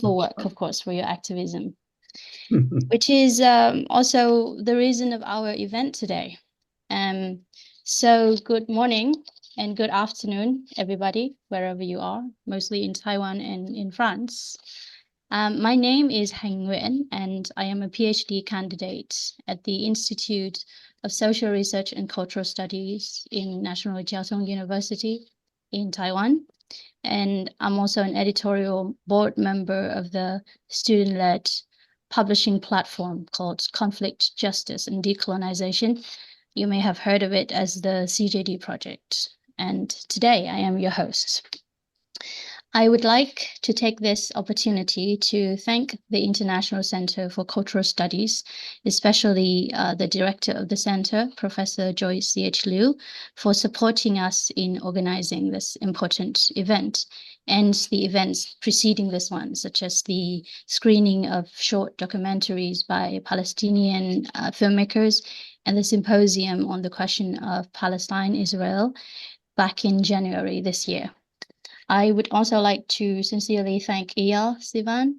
wonderful work, of course, for your activism, which is also the reason of our event today. So good morning and good afternoon, everybody, wherever you are, mostly in Taiwan and in France. My name is Hanh Nguyen, and I am a Ph.D. candidate at the Institute of Social Research and Cultural Studies in National Chiao Tung University in Taiwan. And I'm also an editorial board member of the student-led publishing platform called Conflict, Justice, and Decolonization. You may have heard of it as the CJD project. And today I am your host. I would like to take this opportunity to thank the International Center for Cultural Studies, especially the director of the center, Professor Joyce C.H. Liu, for supporting us in organizing this important event and the events preceding this one, such as the screening of short documentaries by Palestinian filmmakers and the symposium on the question of Palestine-Israel back in January this year. I would also like to sincerely thank Eyal Sivan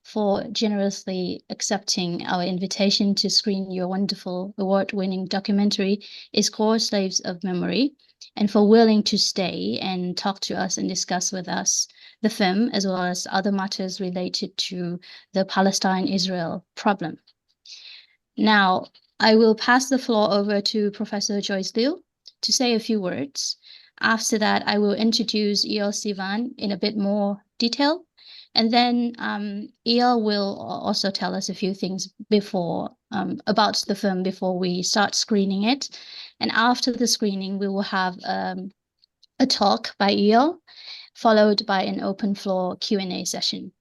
for generously accepting our invitation to screen your wonderful award-winning documentary, Izkor, Slaves of Memory, and for willing to stay and talk to us and discuss with us the film, as well as other matters related to the Palestine-Israel problem. Now, I will pass the floor over to Professor Joyce Liu to say a few words. After that, I will introduce Eyal Sivan in a bit more detail. And then Eyal will also tell us a few things before about the film before we start screening it. And after the screening, we will have a talk by Eyal, followed by an open floor Q&A session.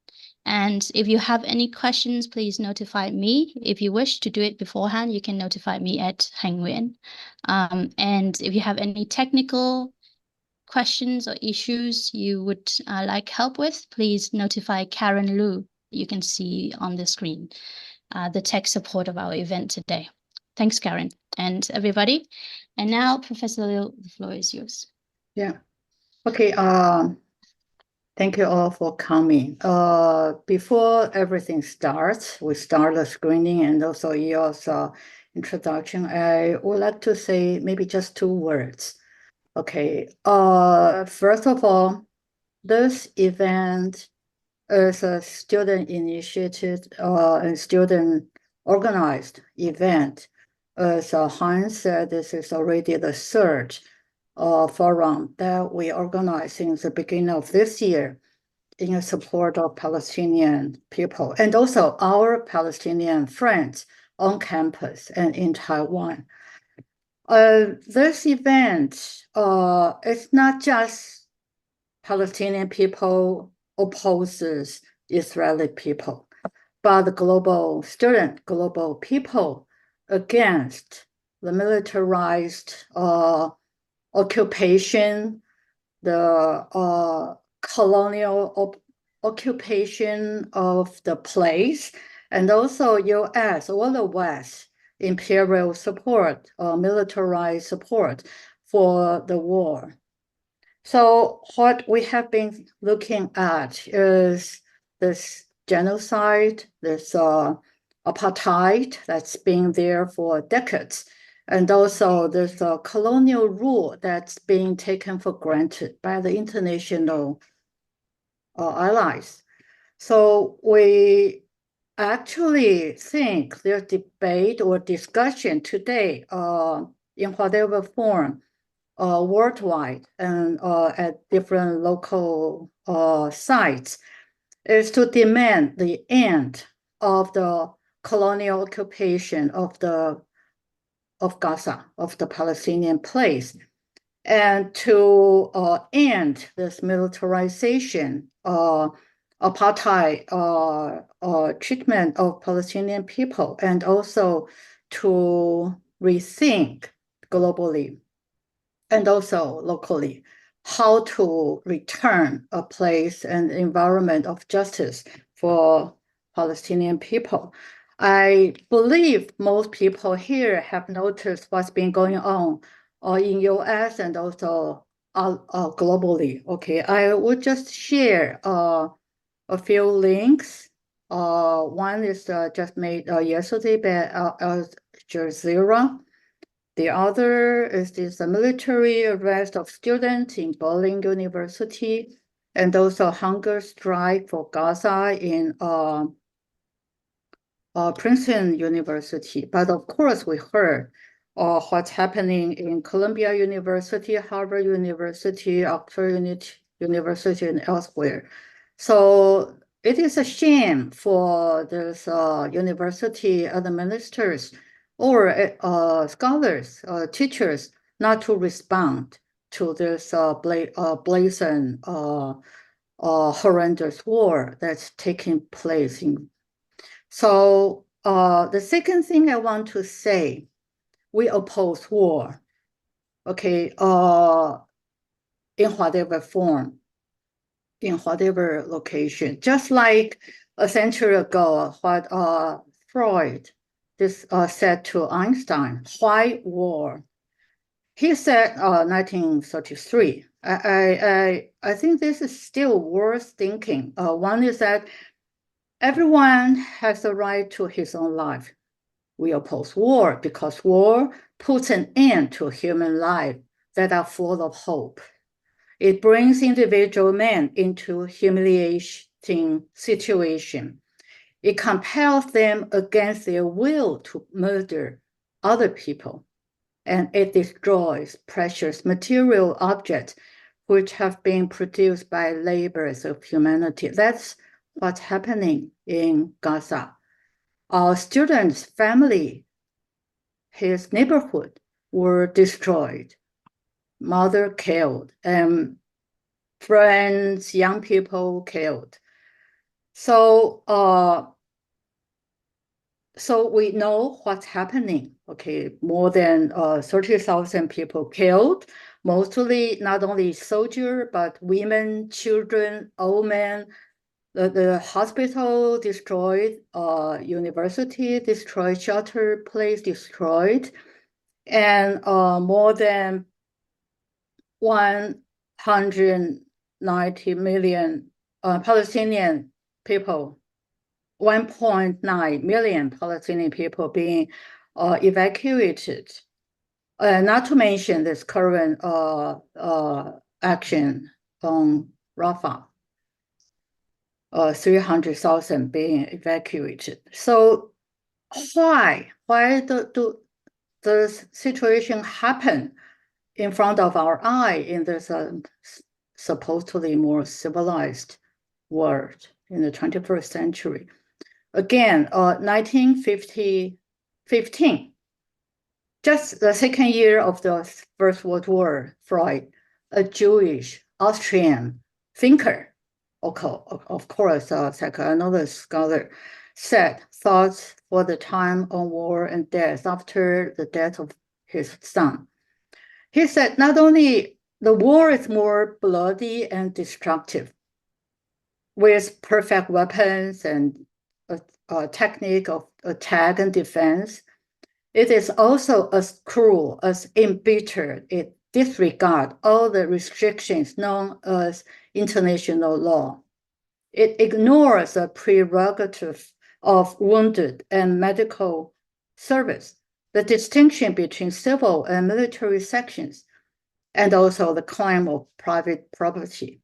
And if you have any questions, please notify me. If you wish to do it beforehand, you can notify me at Hanh Nguyen. And if you have any technical questions or issues you would like help with, please notify Karen Liu. You can see on the screen the tech support of our event today. Thanks, Karen, and everybody. And now, Professor Liu, the floor is yours. Yeah. Okay. Thank you all for coming. Before everything starts, we start the screening and also Eyal's introduction. I would like to say maybe just 2 words. Okay. First of all, this event is a student-initiated and student-organized event. As Hanh said, this is already the 3rd forum that we organized since the beginning of this year in support of Palestinian people and also our Palestinian friends on campus and in Taiwan. This event is not just Palestinian people opposes Israeli people, but the global people against the militarized occupation, the colonial occupation of the place, and also U.S. or the West imperial support, militarized support for the war. So what we have been looking at is this genocide, this apartheid that's been there for decades, and also this colonial rule that's being taken for granted by the international allies. So we actually think their debate or discussion today in whatever form worldwide and at different local sites is to demand the end of the colonial occupation of Gaza, of the Palestinian place, and to end this militarization, apartheid treatment of Palestinian people, and also to rethink globally and also locally how to return a place and environment of justice for Palestinian people. I believe most people here have noticed what's been going on in US and also globally. Okay, I would just share a few links. One is just made yesterday by Al Jazeera. The other is this military arrest of students in Berlin University, and also hunger strike for Gaza in Princeton University. But of course, we heard what's happening in Columbia University, Harvard University, Oxford University, and elsewhere. So it is a shame for those university administrators or scholars, teachers, not to respond to this blazing, horrendous war that's taking place in. So the second thing I want to say, we oppose war, okay, in whatever form, in whatever location. Just like a century ago, what Freud said to Einstein, why war? He said 1933. I think this is still worth thinking. One is that everyone has the right to his own life. We oppose war because war puts an end to human life that are full of hope. It brings individual men into humiliating situation. It compels them against their will to murder other people. And it destroys precious material objects which have been produced by labors of humanity. That's what's happening in Gaza. Our student's family, his neighborhood were destroyed, mother killed, and friends, young people killed. So, so we know what's happening. Okay, more than 30,000 people killed, mostly not only soldiers, but women, children, old men. The hospital destroyed, university destroyed, shelter place destroyed, and more than 190 million Palestinian people, 1.9 million Palestinian people being evacuated. Not to mention this current action on Rafah. 300,000 being evacuated. So why do the situation happen in front of our eye in this supposedly more civilized world in the 21st century? Again, 1915, just the second year of the First World War, Freud, a Jewish Austrian thinker, of course, psychoanalyst scholar, said thoughts for the time on war and death after the death of his son. He said not only the war is more bloody and destructive, with perfect weapons and a technique of attack and defense, it is also as cruel, as embittered. It disregards all the restrictions known as international law. It ignores the prerogative of wounded and medical service, the distinction between civil and military sections, and also the claim of private property.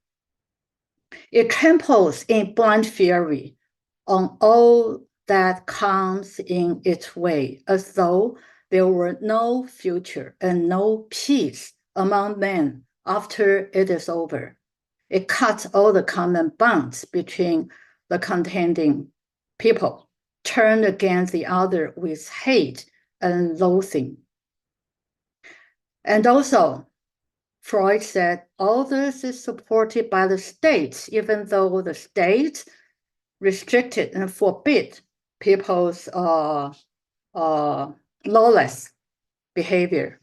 It tramples in blind fury on all that comes in its way, as though there were no future and no peace among men after it is over. It cuts all the common bonds between the contending people, turned against the other with hate and loathing. And also, Freud said all this is supported by the states, even though the states restricted and forbid people's lawless behavior.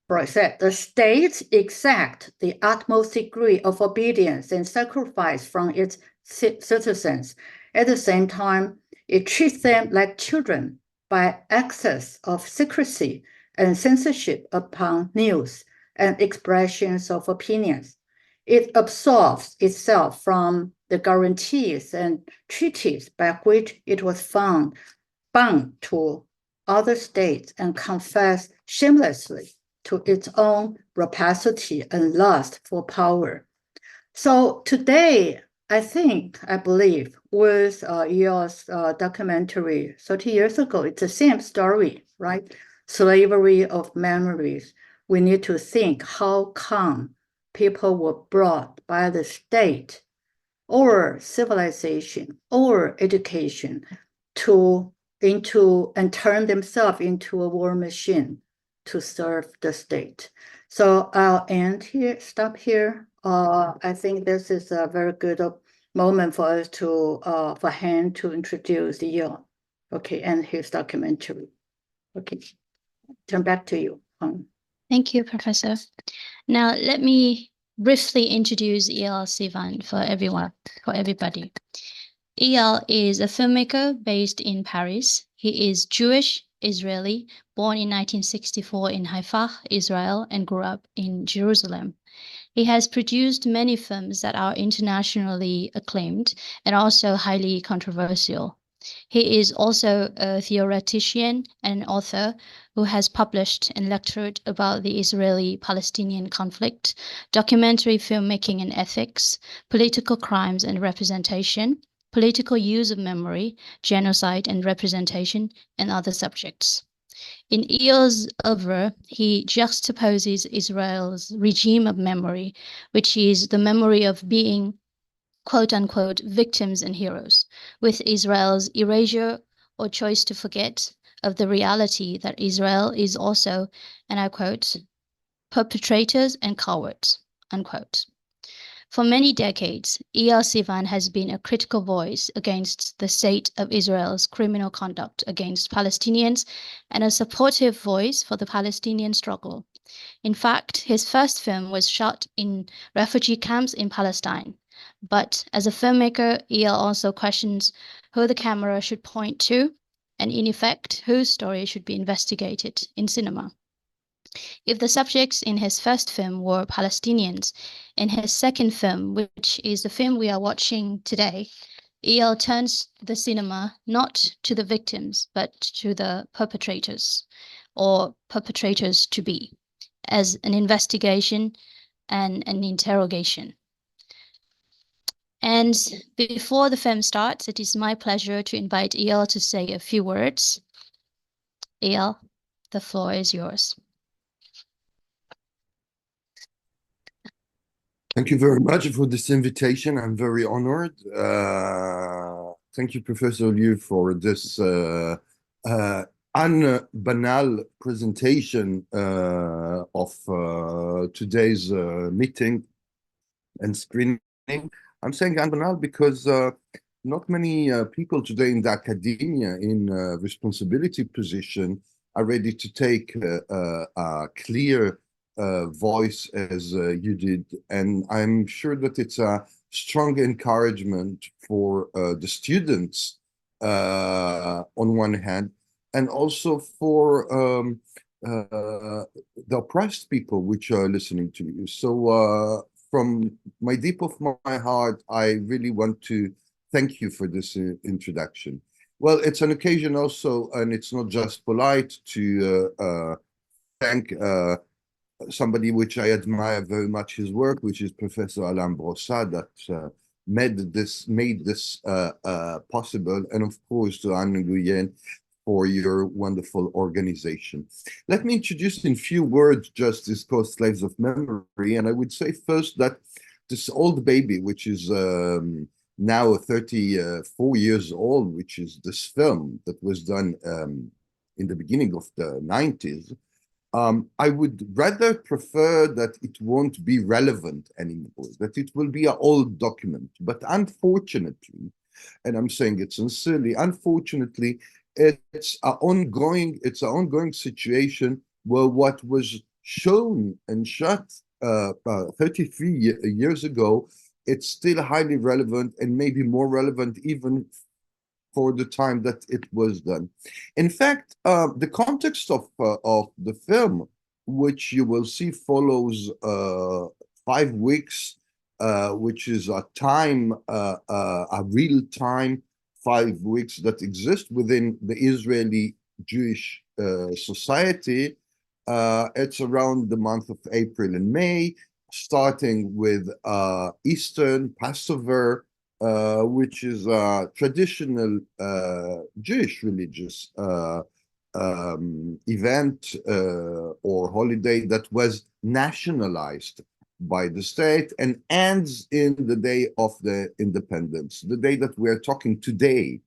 Freud said the states exact the utmost degree of obedience and sacrifice from its citizens. At the same time, it treats them like children by excess of secrecy and censorship upon news and expressions of opinions. it absolves itself from the guarantees and treaties by which it was bound to other states and confess shamelessly to its own rapacity and lust for power. So today, I believe, with Eyal's documentary 30 years ago, it's the same story, right? Slavery of memories. We need to think how come people were brought by the state or civilization or education and turn themselves into a war machine to serve the state. So I'll stop here. I think this is a very good moment for us for Hanh to introduce Eyal, okay, and his documentary. Okay, turn back to you. Thank you, Professor. Now, let me briefly introduce Eyal Sivan for everybody. Eyal is a filmmaker based in Paris. He is Jewish, Israeli, born in 1964 in Haifa, Israel, and grew up in Jerusalem. He has produced many films that are internationally acclaimed and also highly controversial. He is also a theoretician and an author who has published and lectured about the Israeli-Palestinian conflict, documentary filmmaking and ethics, political crimes and representation, political use of memory, genocide and representation, and other subjects. In Eyal's oeuvre, he juxtaposes Israel's regime of memory, which is the memory of being quote-unquote victims and heroes, with Israel's erasure or choice to forget of the reality that Israel is also, and I quote, perpetrators and cowards, unquote. For many decades, Eyal Sivan has been a critical voice against the state of Israel's criminal conduct against Palestinians and a supportive voice for the Palestinian struggle. In fact, his first film was shot in refugee camps in Palestine. But as a filmmaker, Eyal also questions who the camera should point to, and in effect, whose story should be investigated in cinema. If the subjects in his first film were Palestinians, in his second film, which is the film we are watching today, Eyal turns the cinema not to the victims, but to the perpetrators, or perpetrators to be, as an investigation and an interrogation. And before the film starts, it is my pleasure to invite Eyal to say a few words. Eyal, the floor is yours. Thank you very much for this invitation. I'm very honored. Thank you, Professor Liu, for this unbanal presentation of today's meeting and screening. I'm saying unbanal because not many people today in the academia in responsibility position are ready to take a clear voice as you did, and I'm sure that it's a strong encouragement for the students on one hand, and also for the oppressed people which are listening to you. So from my deep of my heart, I really want to thank you for this introduction. Well, it's an occasion also, and it's not just polite to thank somebody which I admire very much his work, which is Professor Alain Brossat, that made this possible, and of course to Hanh and Nguyen for your wonderful organization. Let me introduce in few words just Izkor Slaves of Memory, and I would say first that this old baby, which is now 34 years old, which is this film that was done in the beginning of the 90s, I would rather prefer that it won't be relevant anymore, that it will be an old document. But unfortunately, and I'm saying it sincerely, unfortunately, it's an ongoing situation where what was shown and shot 33 years ago, it's still highly relevant and maybe more relevant even for the time that it was done. In fact, the context of the film, which you will see follows 5 weeks which is a real-time 5 weeks that exist within the Israeli Jewish society. It's around the month of April and May, starting with Easter, Passover, which is a traditional Jewish religious event or holiday that was nationalized by the state and ends in the day of the independence, the day that we're talking today.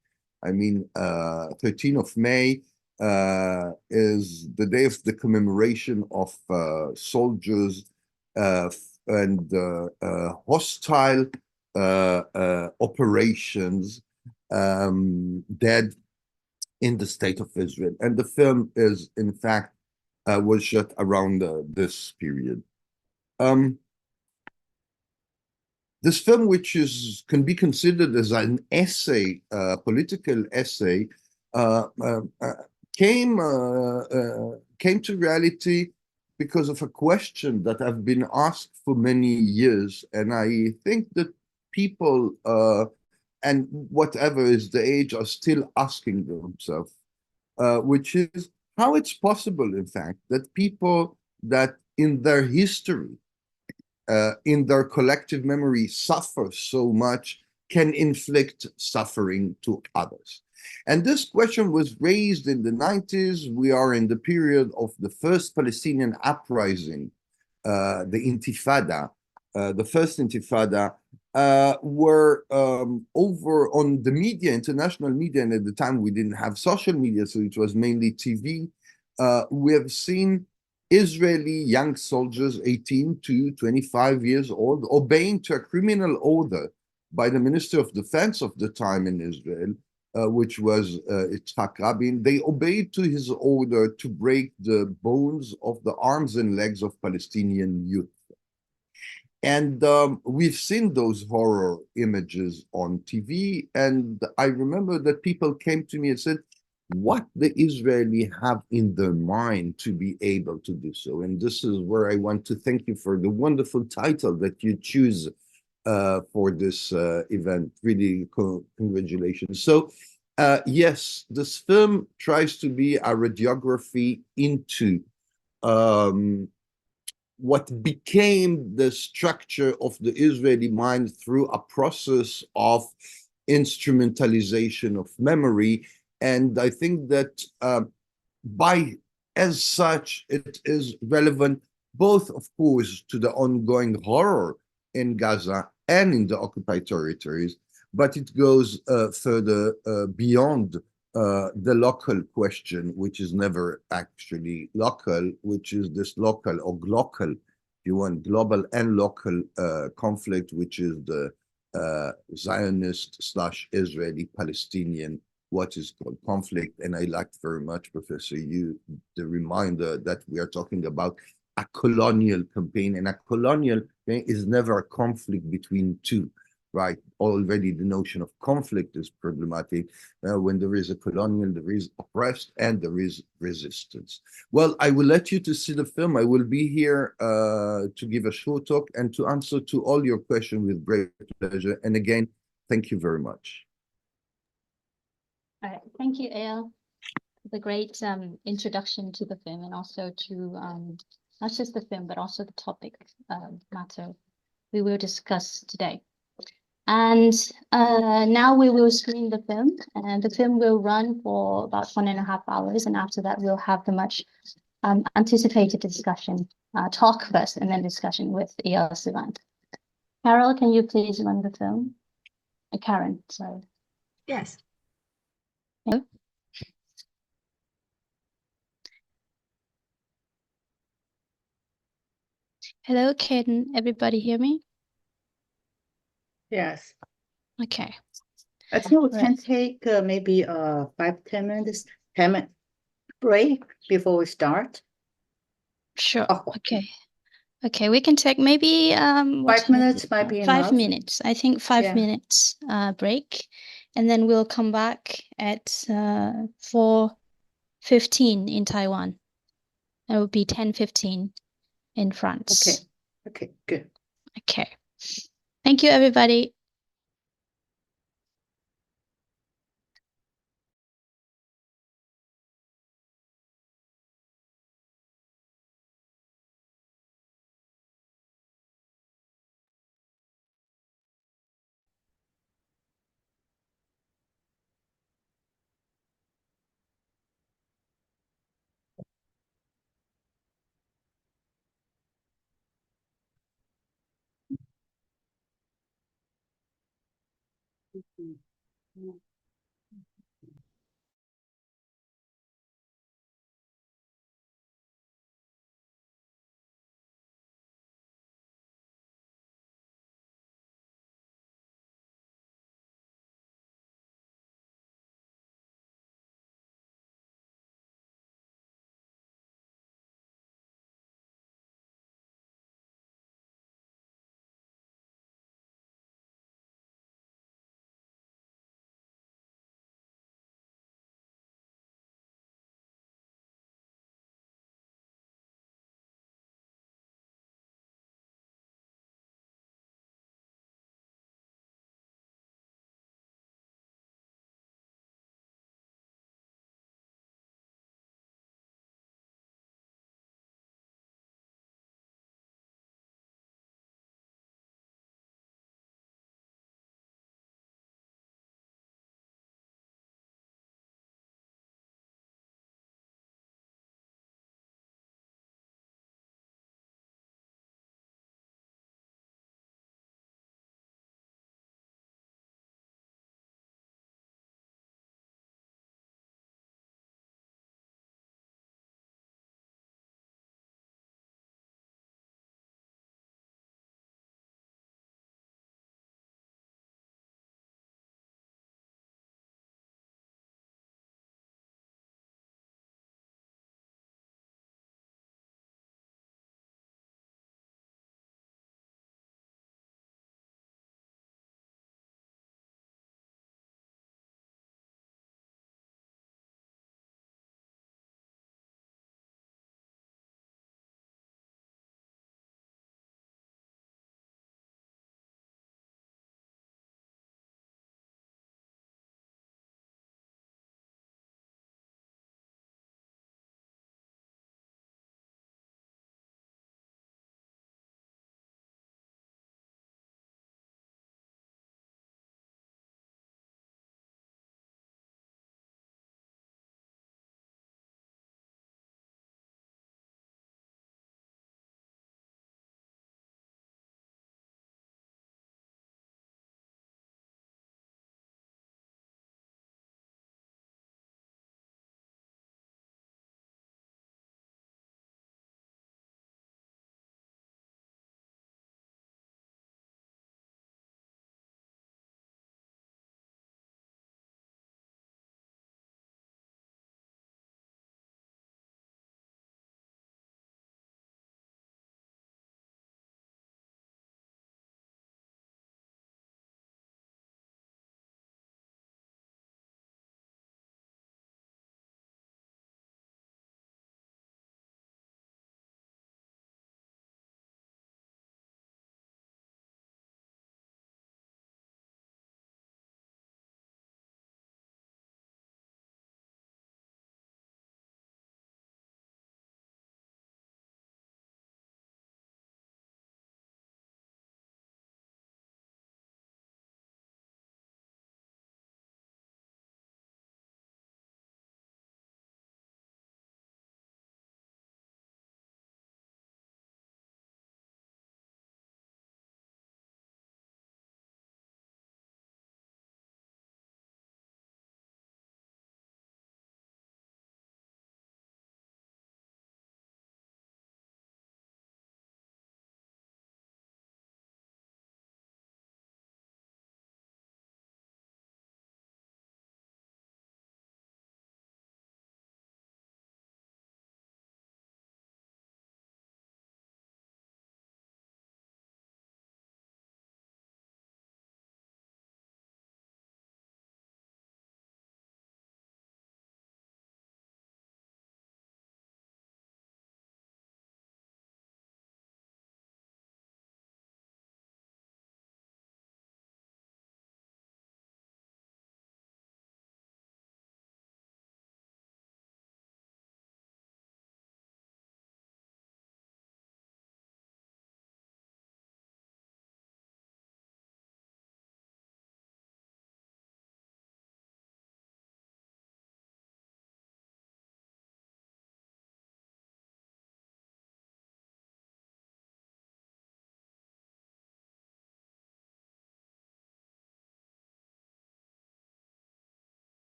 I mean, 13th of May is the day of the commemoration of soldiers and hostile operations dead in the state of Israel. And the film is, in fact, was shot around this period. This film, which can be considered as an essay, political essay, came to reality because of a question that I've been asked for many years, and I think that people, and whatever is the age, are still asking themselves, which is how it's possible, in fact, that people that in their history, in their collective memory, suffer so much, can inflict suffering to others. And this question was raised in the 90s. We are in the period of the first Palestinian uprising, the Intifada, the first Intifada, were over on the media, international media, and at the time we didn't have social media, so it was mainly TV. We have seen Israeli young soldiers, 18 to 25 years old, obeying to a criminal order by the Minister of Defense of the time in Israel, which was Yitzhak Rabin. They obeyed to his order to break the bones of the arms and legs of Palestinian youth. And we've seen those horror images on TV. And I remember that people came to me and said, what the Israeli have in their mind to be able to do so. And this is where I want to thank you for the wonderful title that you choose for this event. Really, congratulations. So yes, this film tries to be a radiography into what became the structure of the Israeli mind through a process of instrumentalization of memory. And I think that as such, it is relevant both, of course, to the ongoing horror in Gaza and in the occupied territories, but it goes further beyond the local question, which is never actually local, which is this local or glocal, if you want, global and local conflict, which is the Zionist/Israeli-Palestinian, what is called conflict. And I liked very much, Professor Yu, the reminder that we are talking about a colonial campaign, and a colonial campaign is never a conflict between two, right? Already the notion of conflict is problematic. When there is a colonial, there is oppressed and there is resistance. Well, I will let you to see the film. I will be here to give a short talk and to answer to all your questions with great pleasure. And again, thank you very much. All right, thank you, Eyal, for the great introduction to the film, and also to not just the film, but also the topic matter we will discuss today. And now we will screen the film, and the film will run for about 1.5 hours. And after that, we'll have the much anticipated discussion, talk first, and then discussion with Eyal Sivan. Carol, can you please run the film? Karen, sorry. Yes. Hello? Hello, can everybody hear me? Yes. Okay. I think we Right. can take maybe 5-10 minutes, 10-minute break before we start. Sure. Oh. Okay. Okay, we can take maybe 5 minutes might be 5 enough. minutes. I think 5 Yeah. minutes break, and then we'll come back at 4:15 in Taiwan. It will be 10:15 in France. Okay, good. Okay. Thank you, everybody.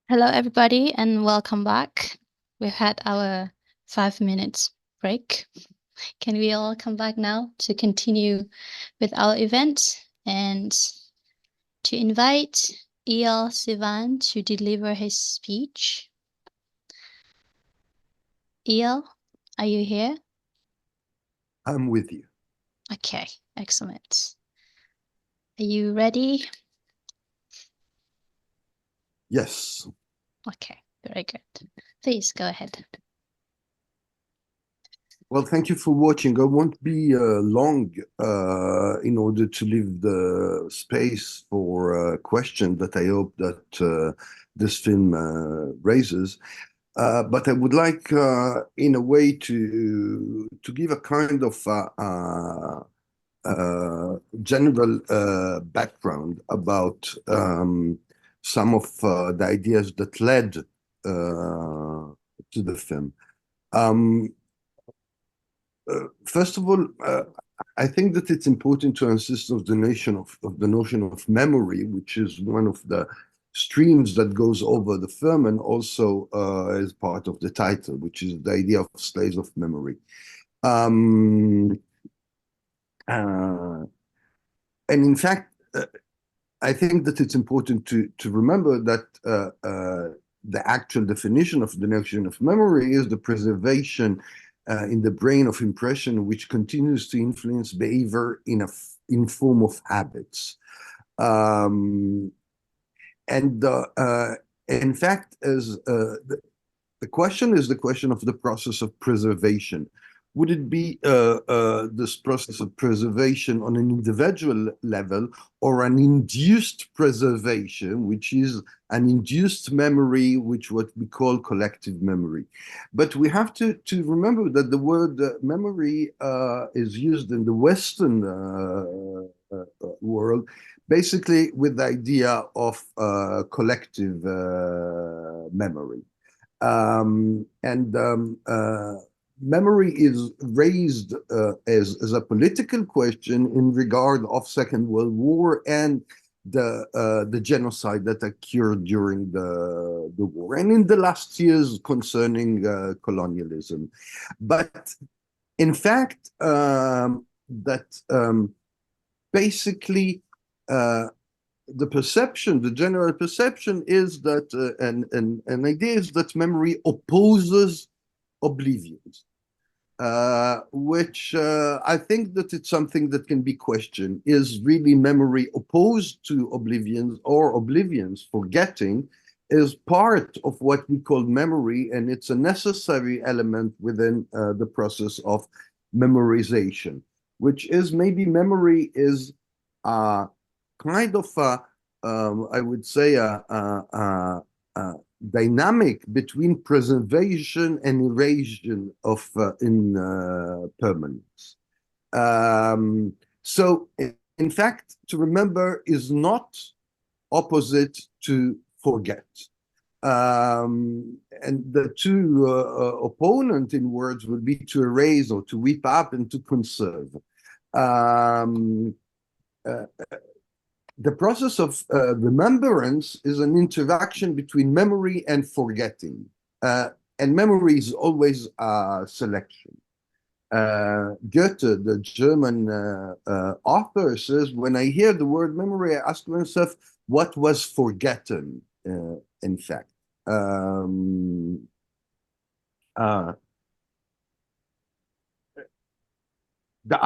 Hello, everybody, and welcome back. We've had our 5 minutes break. Can we all come back now to continue with our event and to invite Eyal Sivan to deliver his speech? Eyal, are you here? I'm with you. Okay, excellent. Are you ready? Yes. Okay, very good. Please go ahead. Well, thank you for watching. I won't be long in order to leave the space for a question that I hope that this film raises. But I would like, in a way, to give a kind of general background about some of the ideas that led to the film. First of all, I think that it's important to insist on the notion of memory, which is one of the streams that goes over the film, and also as part of the title, which is the idea of slaves of memory. And in fact, I think that it's important to remember that the actual definition of the notion of memory is the preservation in the brain of impression, which continues to influence behavior in form of habits. And in fact, as the question is the question of the process of preservation. Would it be this process of preservation on an individual level, or an induced preservation, which is an induced memory, which what we call collective memory? But we have to remember that the word memory is used in the Western world, basically with the idea of collective memory. Memory is raised as a political question in regard of Second World War and the genocide that occurred during the war, and in the last years concerning colonialism. But in fact, basically the perception, the general perception is that, an idea is that memory opposes oblivion, which I think that it's something that can be questioned. Is really memory opposed to oblivion, or oblivion's forgetting is part of what we call memory, and it's a necessary element within the process of memorization, which is maybe memory is kind of I would say a dynamic between preservation and erasure of impermanence. So in fact, to remember is not opposite to forget. And the two opponent in words would be to erase or to whip up and to conserve. The process of remembrance is an interaction between memory and forgetting. And memory is always a selection. Goethe, the German author, says, when I hear the word memory, I ask myself, what was forgotten, in fact? The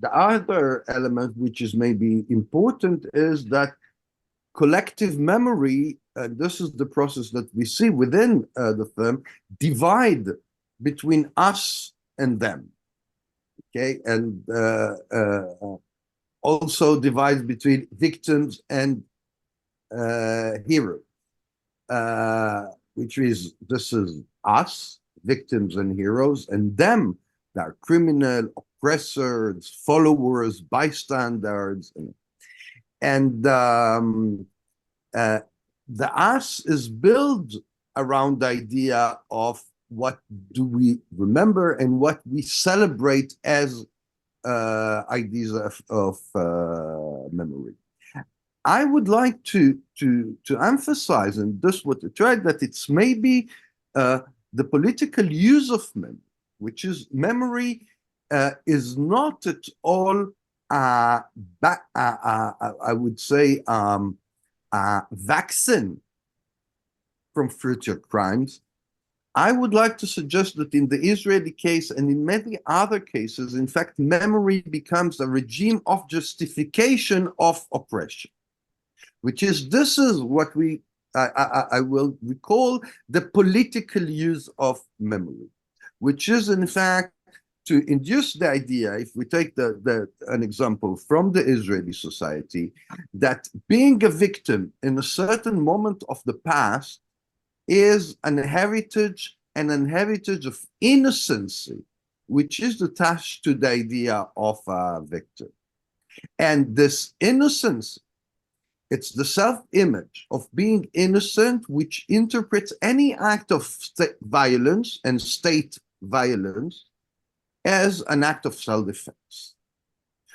other element, which is maybe important, is that collective memory, and this is the process that we see within the film, divide between us and them, okay, and also divide between victims and heroes, which is, this is us, victims and heroes, and them, that are criminal, oppressors, followers, bystanders, and the us is built around the idea of what do we remember and what we celebrate as ideas of memory. I would like to emphasize, and this what I tried, that it's maybe the political use of memory, which is memory is not at all I would say vaccine from future crimes. I would like to suggest that in the Israeli case and in many other cases, in fact, memory becomes a regime of justification of oppression, which is, this is what I will recall the political use of memory, which is in fact to induce the idea, if we take an example from the Israeli society, that being a victim in a certain moment of the past is an heritage, and an heritage of innocency, which is attached to the idea of a victim. And this innocence, it's the self-image of being innocent, which interprets any act of violence and state violence as an act of self-defense,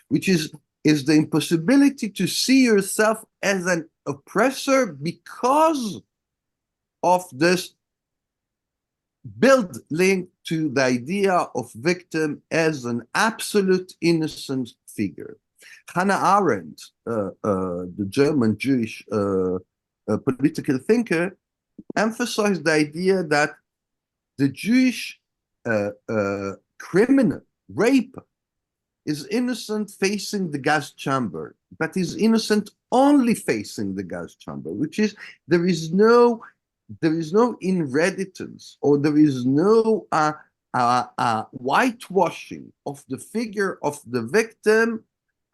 which is the impossibility to see yourself as an oppressor because of this build link to the idea of victim as an absolute innocent figure. Hannah Arendt, the German Jewish political thinker, emphasized the idea that the Jewish criminal, rape, is innocent facing the gas chamber, but is innocent only facing the gas chamber, which is there is no inheritance, or there is no whitewashing of the figure of the victim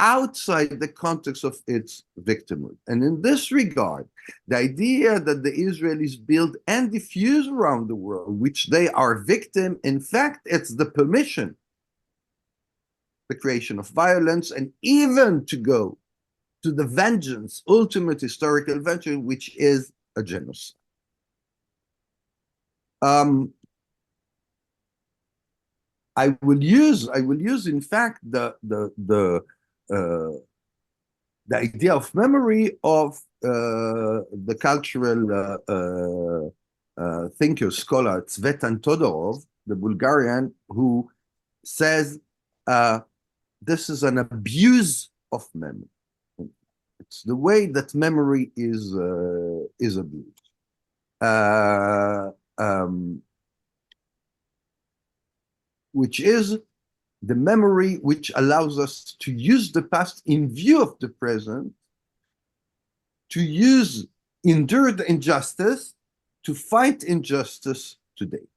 outside the context of its victimhood. And in this regard, the idea that the Israelis build and diffuse around the world, which they are victim, in fact, it's the permission, the creation of violence, and even to go to the vengeance, ultimate historical vengeance, which is a genocide. I will use, in fact, the idea of memory of the cultural thinker, scholar Tzvetan Todorov, the Bulgarian, who says this is an abuse of memory. It's the way that memory is abused. Which is the memory which allows us to use the past in view of the present, to use endured injustice to fight injustice today,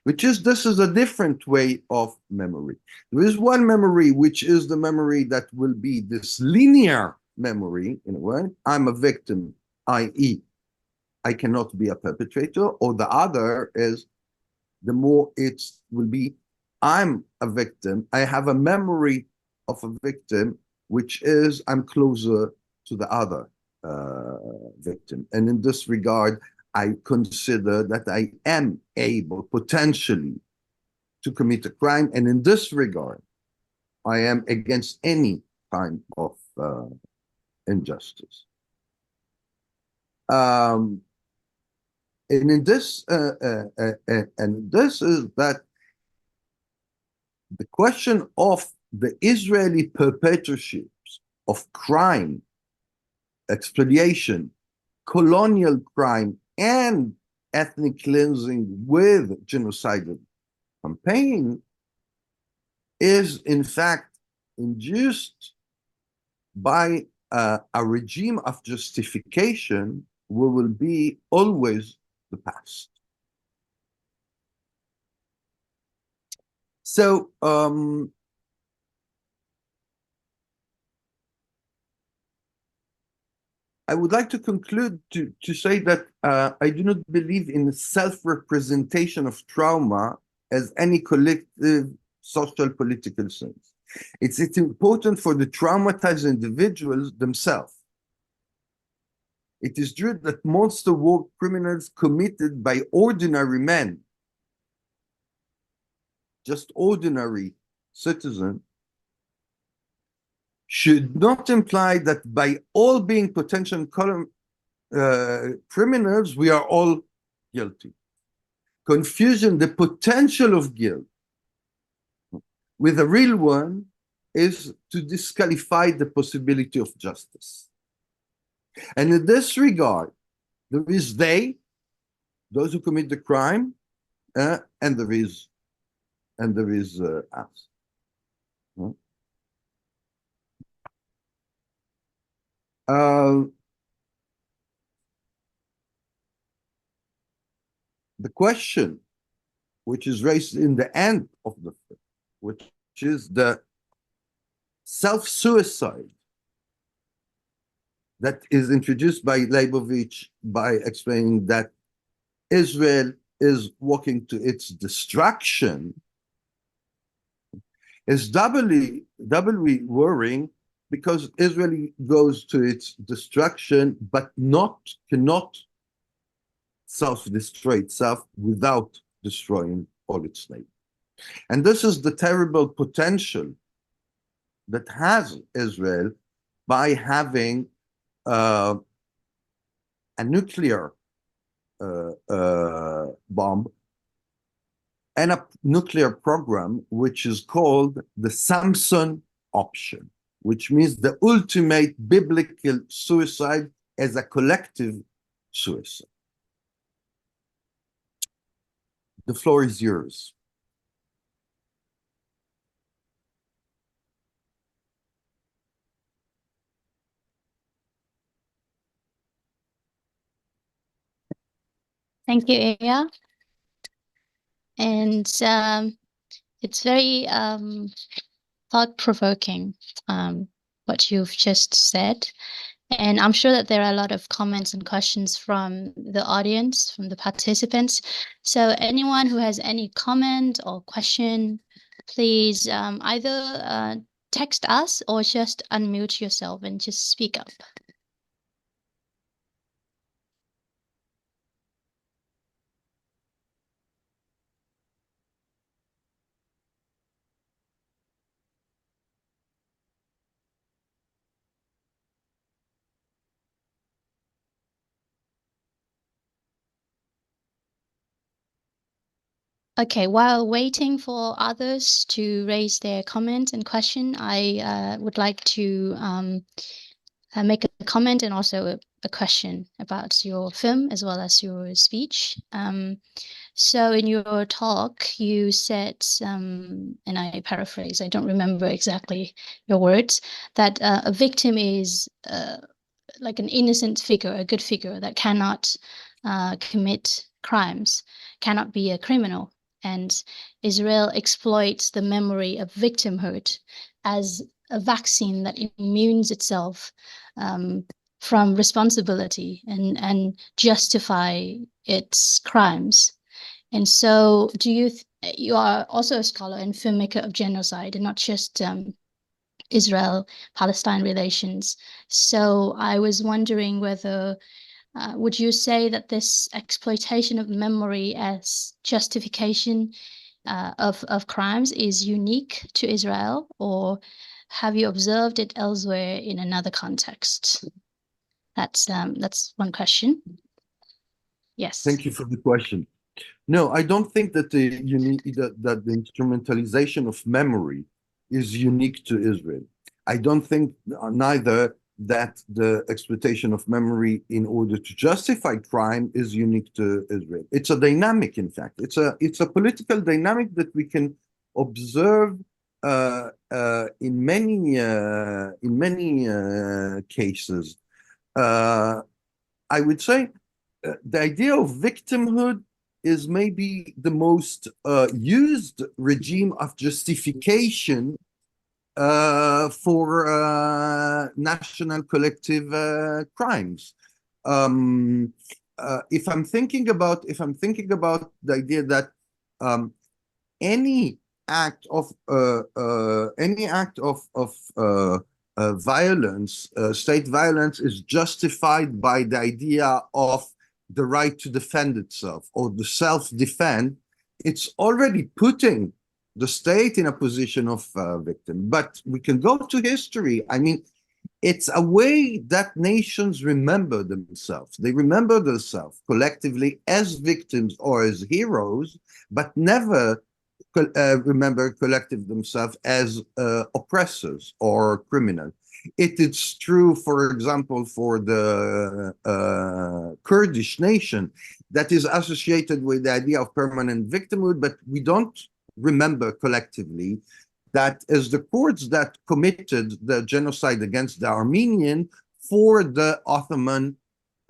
which is, this is a different way of memory. There is one memory, which is the memory that will be this linear memory, in a way, I'm a victim, i.e., I cannot be a perpetrator, or the other is the more it will be, I'm a victim, I have a memory of a victim, which is I'm closer to the other victim. And in this regard, I consider that I am able potentially to commit a crime. And in this regard, I am against any kind of injustice. And in this, and this is that the question of the Israeli perpetratorships of crime, expoliation, colonial crime, and ethnic cleansing with genocidal campaign is in fact induced by a regime of justification who will be always the past. So I would like to conclude to say that I do not believe in the self-representation of trauma as any collective social political sense. It's important for the traumatized individuals themselves. It is true that monster war criminals committed by ordinary men, just ordinary citizens, should not imply that by all being potential criminals, we are all guilty. Confusion, the potential of guilt, with a real one, is to disqualify the possibility of justice. And in this regard, there is those who commit the crime, and there is us. The question which is raised in the end of the film, which is the self-suicide that is introduced by Leibovich by explaining that Israel is walking to its destruction, is doubly worrying, because Israel goes to its destruction, but cannot self-destroy itself without destroying all its neighbors. And this is the terrible potential that has Israel by having a nuclear bomb and a nuclear program, which is called the Samson option, which means the ultimate biblical suicide as a collective suicide. The floor is yours. Thank you, Eyal. And it's very thought-provoking, what you've just said. And I'm sure that there are a lot of comments and questions from the audience, from the participants. So anyone who has any comment or question, please either text us or just unmute yourself and just speak up. Okay, while waiting for others to raise their comment and question, I would like to make a comment and also a question about your film as well as your speech. So in your talk, you said, and I paraphrase, I don't remember exactly your words, that a victim is like an innocent figure, a good figure that cannot commit crimes, cannot be a criminal. And Israel exploits the memory of victimhood as a vaccine that immunes itself from responsibility and justify its crimes. And so you are also a scholar and filmmaker of genocide and not just Israel-Palestine relations. So I was wondering whether would you say that this exploitation of memory as justification of crimes is unique to Israel, or have you observed it elsewhere in another context? That's one question. Yes. Thank you for the question. No, I don't think that the instrumentalization of memory is unique to Israel. I don't think neither that the exploitation of memory in order to justify crime is unique to Israel. It's a dynamic, in fact. It's a political dynamic that we can observe in many cases. I would say the idea of victimhood is maybe the most used regime of justification for national collective crimes. If I'm thinking about the idea that any act of violence, state violence, is justified by the idea of the right to defend itself or the self-defense, it's already putting the state in a position of victim. But we can go to history. I mean, it's a way that nations remember themselves. They remember themselves collectively as victims or as heroes, but never remember collective themselves as oppressors or criminals. It is true, for example, for the Kurdish nation that is associated with the idea of permanent victimhood, but we don't remember collectively that as the Kurds that committed the genocide against the Armenian for the Ottoman /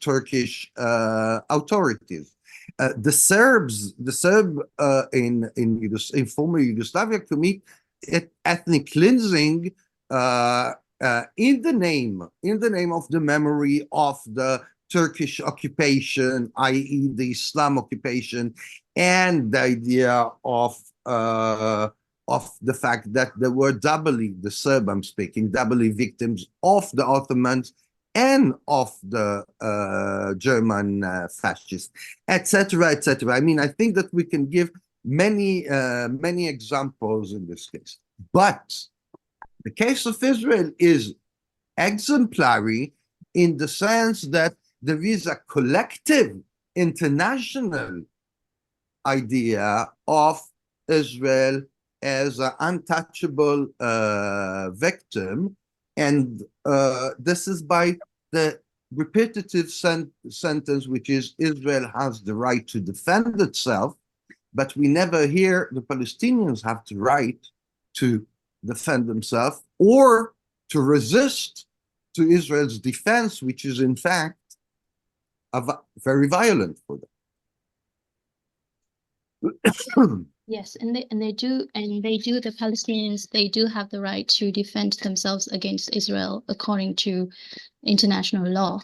Turkish authorities. The Serb in former Yugoslavia commit ethnic cleansing in the name of the memory of the Turkish occupation, i.e. the Islam occupation, and the idea of the fact that there were doubly, the Serb I'm speaking, doubly victims of the Ottomans and of the German fascists, etc., etc. I mean, I think that we can give many examples in this case. But the case of Israel is exemplary in the sense that there is a collective international idea of Israel as an untouchable victim, and this is by the repetitive sentence, which is Israel has the right to defend itself, but we never hear the Palestinians have the right to defend themselves or to resist to Israel's defense, which is in fact very violent for them. Yes, and they do, the Palestinians, they do have the right to defend themselves against Israel according to international law.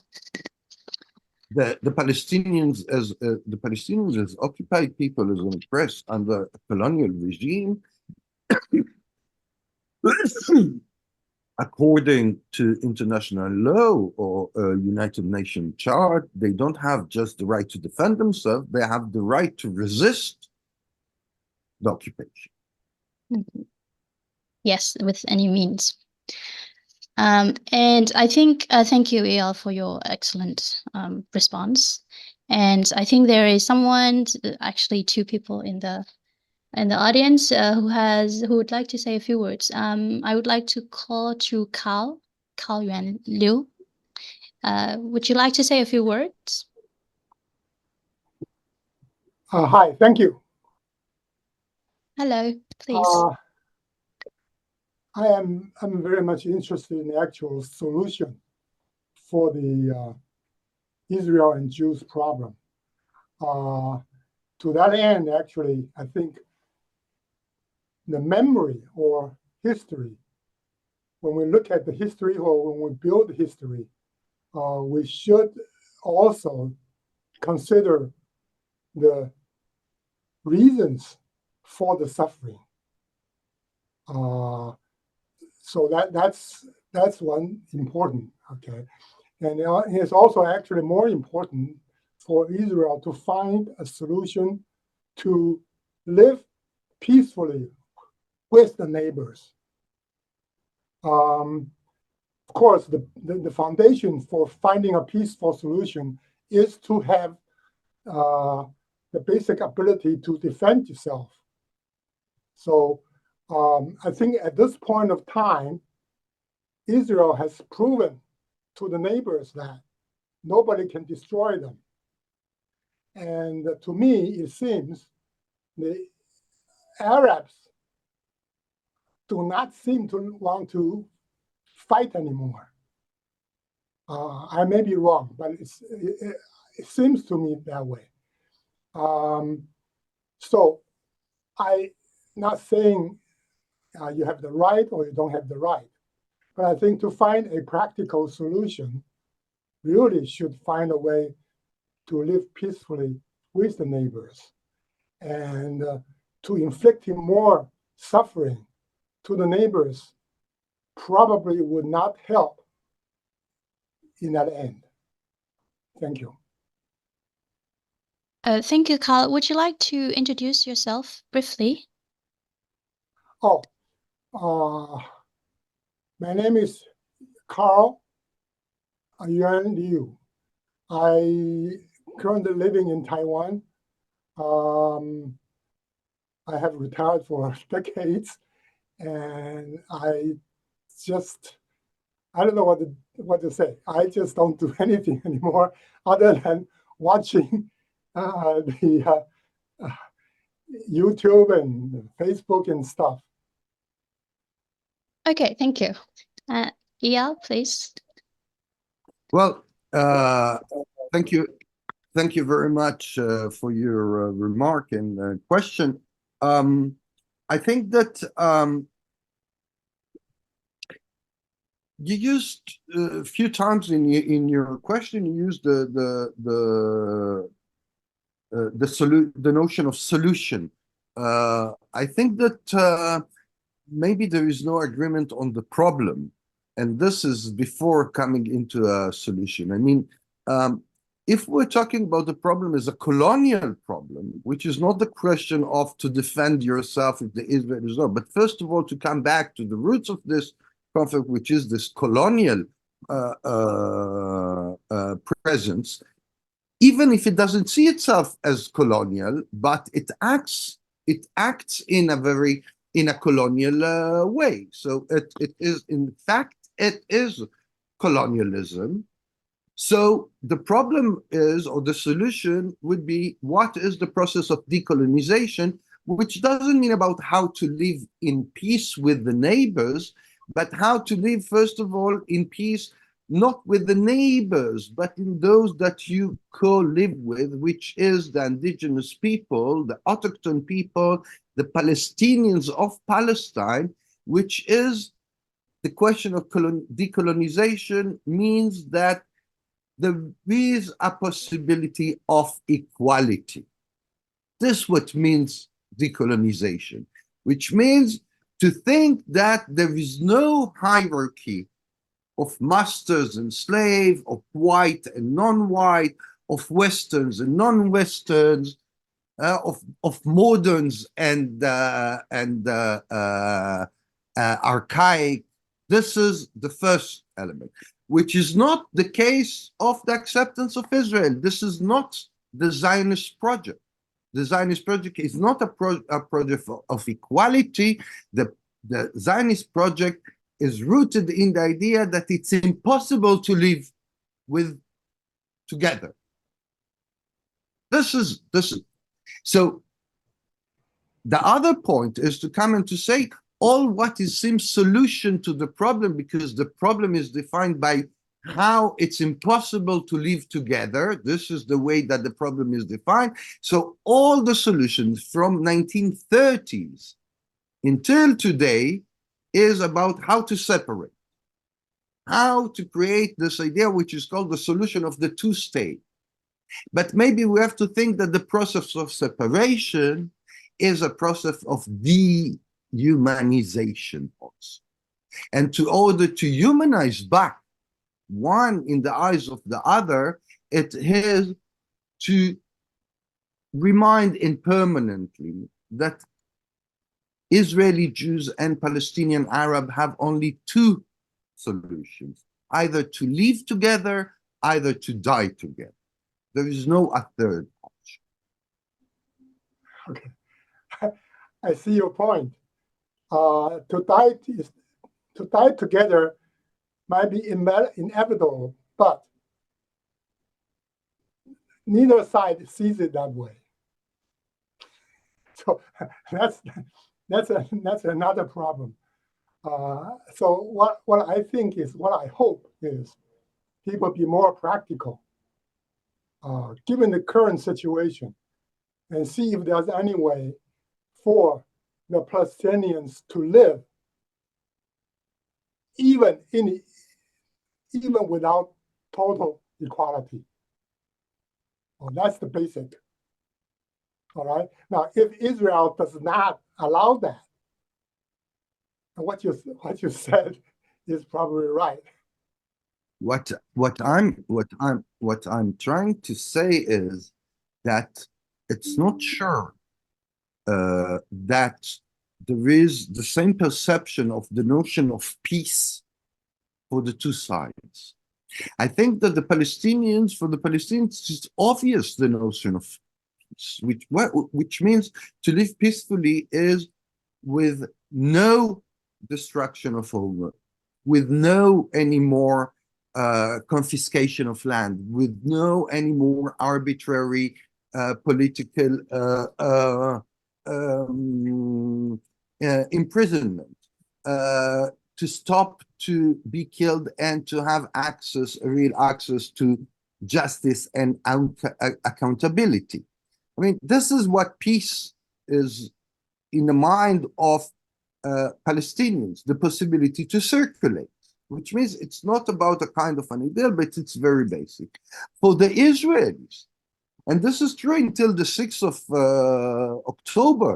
The Palestinians as occupied people, as oppressed under a colonial regime, according to international law or United Nations chart, they don't have just the right to defend themselves, they have the right to resist the occupation. Mm-hmm. Yes, with any means. And I think, thank you, Eyal, for your excellent response. And I think there is someone, actually two people in the audience who would like to say a few words. I would like to call to Carl Yuan Liu. Would you like to say a few words? Hi, thank you. Hello, please. I'm very much interested in the actual solution for the Israel and Jews problem. To that end, actually, I think the memory or history, when we look at the history or when we build history, we should also consider the reasons for the suffering. So that's one important, okay? And it's also actually more important for Israel to find a solution to live peacefully with the neighbors. Of course, the foundation for finding a peaceful solution is to have the basic ability to defend yourself. So I think at this point of time, Israel has proven to the neighbors that nobody can destroy them. And to me, it seems the Arabs do not seem to want to fight anymore. I may be wrong, but it seems to me that way. So I'm not saying you have the right or you don't have the right, but I think to find a practical solution, really should find a way to live peacefully with the neighbors, and to inflict more suffering to the neighbors probably would not help in that end. Thank you. Thank you, Carl. Would you like to introduce yourself briefly? Oh, my name is Carl Yuan Liu. I currently living in Taiwan. I have retired for decades, and I don't know what to say. I just don't do anything anymore other than watching the YouTube and Facebook and stuff. Okay, thank you. Eyal, please. Well, thank you. Thank you very much for your remark and question. I think that you used a few times in your question. You used the notion of solution. I think that maybe there is no agreement on the problem, and this is before coming into a solution. I mean, if we're talking about the problem as a colonial problem, which is not the question of to defend yourself if the Israel is not, but first of all to come back to the roots of this conflict, which is this colonial presence, even if it doesn't see itself as colonial, but it acts in a colonial way. So it is, in fact, it is colonialism. So the problem is, or the solution would be, what is the process of decolonization, which doesn't mean about how to live in peace with the neighbors, but how to live, first of all, in peace, not with the neighbors, but in those that you co-live with, which is the indigenous people, the autochthon people, the Palestinians of Palestine, which is the question of decolonization means that there is a possibility of equality. This is what means decolonization, which means to think that there is no hierarchy of masters and slaves, of white and non-white, of Westerns and non-Westerns, of moderns and archaic. This is the first element, which is not the case of the acceptance of Israel. This is not the Zionist project. The Zionist project is not a project of equality. The Zionist project is rooted in the idea that it's impossible to live together. This is so. The other point is to come and to say all what seems solution to the problem, because the problem is defined by how it's impossible to live together. This is the way that the problem is defined. So all the solutions from 1930s until today is about how to separate, how to create this idea which is called the solution of the two state. But maybe we have to think that the process of separation is a process of dehumanization also. And to order to humanize back one in the eyes of the other, it is to remind impermanently that Israeli Jews and Palestinian Arab have only two solutions, either to live together, either to die together. There is no a third option. Okay, I see your point. To die together might be inevitable, but neither side sees it that way. So that's another problem. So what I think is, what I hope is, people be more practical, given the current situation, and see if there's any way for the Palestinians to live even without total equality. Well, that's the basic. All right. Now, if Israel does not allow that, what you said is probably right. What I'm trying to say is that it's not sure that there is the same perception of the notion of peace for the two sides. I think that for the Palestinians, it's obvious the notion of peace, which means to live peacefully is with no destruction of home, with no any more confiscation of land, with no any more arbitrary political imprisonment, to stop to be killed and to have real access to justice and accountability. I mean, this is what peace is in the mind of Palestinians, the possibility to circulate, which means it's not about a kind of an ideal, but it's very basic. For the Israelis, and this is true until the 6th of October,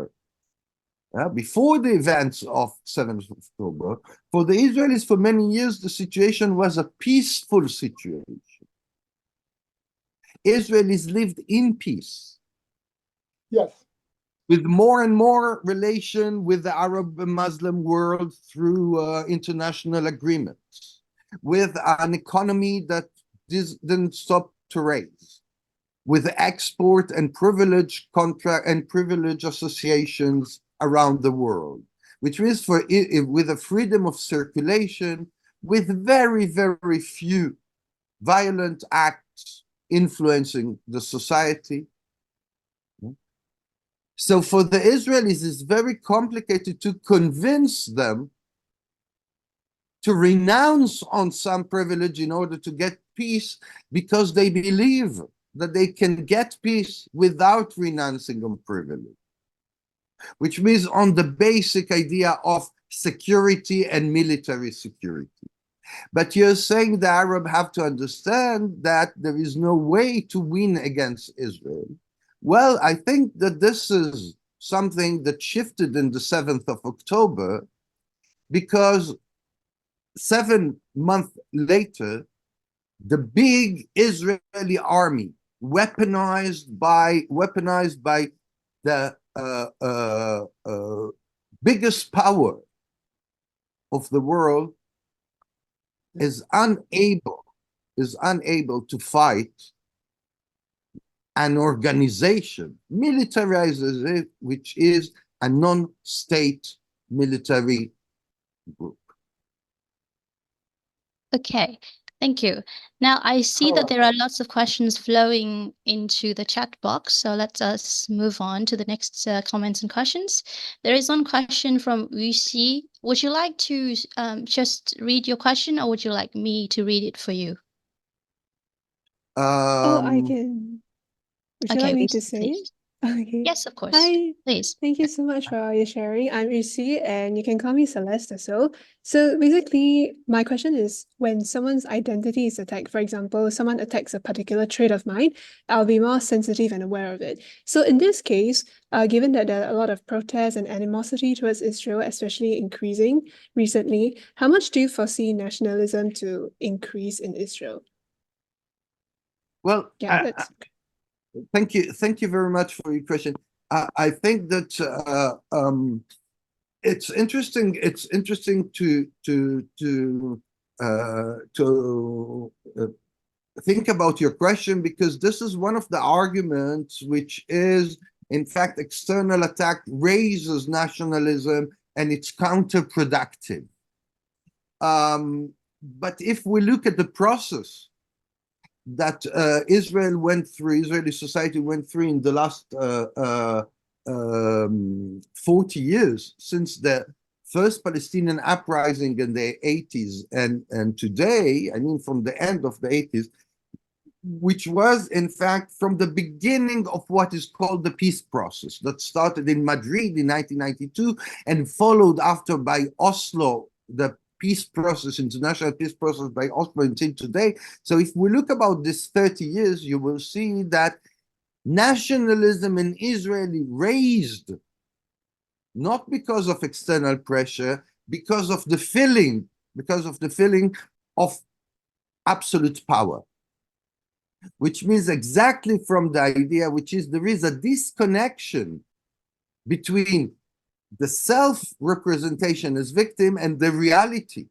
before the events of 7th of October, for the Israelis for many years, the situation was a peaceful situation. Israelis lived in peace. Yes. With more and more relation with the Arab and Muslim world through international agreements, with an economy that didn't stop to raise, with export and privilege contract and privilege associations around the world, which means with a freedom of circulation, with very, very few violent acts influencing the society. So for the Israelis, it's very complicated to convince them to renounce on some privilege in order to get peace, because they believe that they can get peace without renouncing on privilege, which means on the basic idea of security and military security. But you're saying the Arab have to understand that there is no way to win against Israel. Well, I think that this is something that shifted in the 7th of October, because 7 months later, the big Israeli army, weaponized by the biggest power of the world, is unable to fight an organization, militarizes it, which is a non-state military group. Okay, thank you. Now I see that there are lots of questions flowing into the chat box, so let us move on to the next comments and questions. There is one question from Yuxi. Would you like to just read your question, or would you like me to read it for you? Oh, I can. Would you Okay, like me Yuxi, to say it? please. Okay. Yes, of course. Hi. Please. Thank you so much for all your sharing. I'm Issy, and you can call me Celeste as well. So basically, my question is, when someone's identity is attacked, for example, someone attacks a particular trait of mine, I'll be more sensitive and aware of it. So in this case, given that there are a lot of protests and animosity towards Israel, especially increasing recently, how much do you foresee nationalism to increase in Israel? Well, Yeah, that's thank you very much for your question. I think that it's interesting. It's interesting to think about your question, because this is one of the arguments which is, in fact, external attack raises nationalism and it's counterproductive. But if we look at the process that Israeli society went through in the last 40 years, since the first Palestinian uprising in the 80s and today, I mean from the end of the 80s, which was in fact from the beginning of what is called the peace process that started in Madrid in 1992 and followed after by Oslo, the peace process, international peace process by Oslo until today. So if we look about this 30 years, you will see that nationalism in Israel raised, not because of external pressure, because of the feeling of absolute power. which means exactly from the idea, which is there is a disconnection between the self-representation as victim and the reality,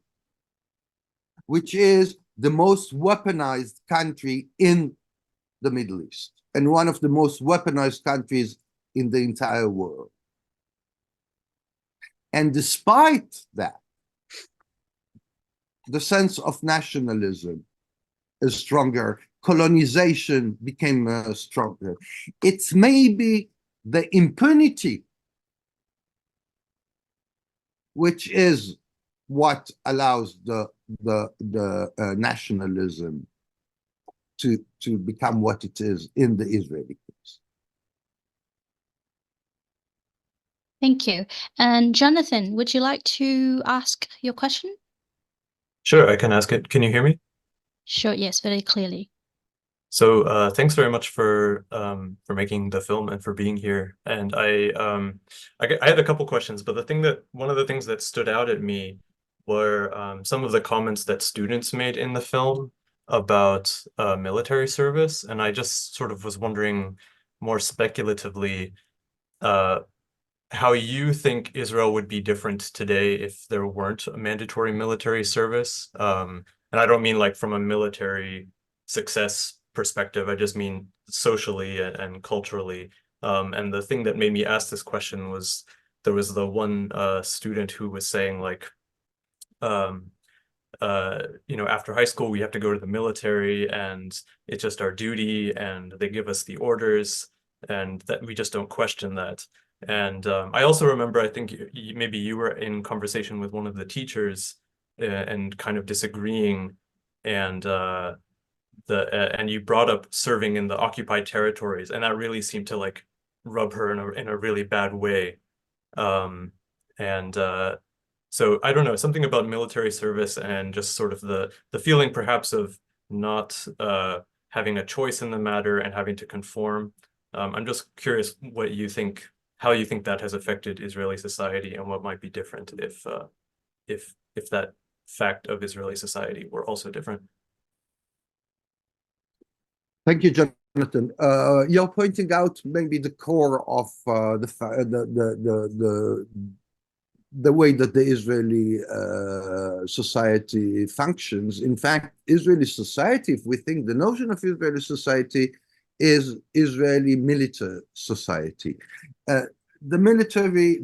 which is the most weaponized country in the Middle East and one of the most weaponized countries in the entire world. And despite that, the sense of nationalism is stronger. Colonization became stronger. It's maybe the impunity which is what allows the nationalism to become what it is in the Israeli case. Thank you. And Jonathan, would you like to ask your question? Sure, I can ask it. Can you hear me? Sure, yes, very clearly. So thanks very much for making the film and for being here. And I had a couple questions, but one of the things that stood out at me were some of the comments that students made in the film about military service. And I just sort of was wondering more speculatively how you think Israel would be different today if there weren't a mandatory military service. And I don't mean like from a military success perspective, I just mean socially and culturally. And the thing that made me ask this question was there was the one student who was saying like, after high school, we have to go to the military and it's just our duty and they give us the orders and that we just don't question that. And I also remember, I think maybe you were in conversation with one of the teachers and kind of disagreeing, and and you brought up serving in the occupied territories, and that really seemed to like rub her in a really bad way. So I don't know, something about military service and just sort of the feeling perhaps of not having a choice in the matter and having to conform. I'm just curious what you think, how you think that has affected Israeli society and what might be different if that fact of Israeli society were also different. Thank you, Jonathan. You're pointing out maybe the core of the way that the Israeli society functions. In fact, Israeli society, if we think the notion of Israeli society is Israeli military society. The military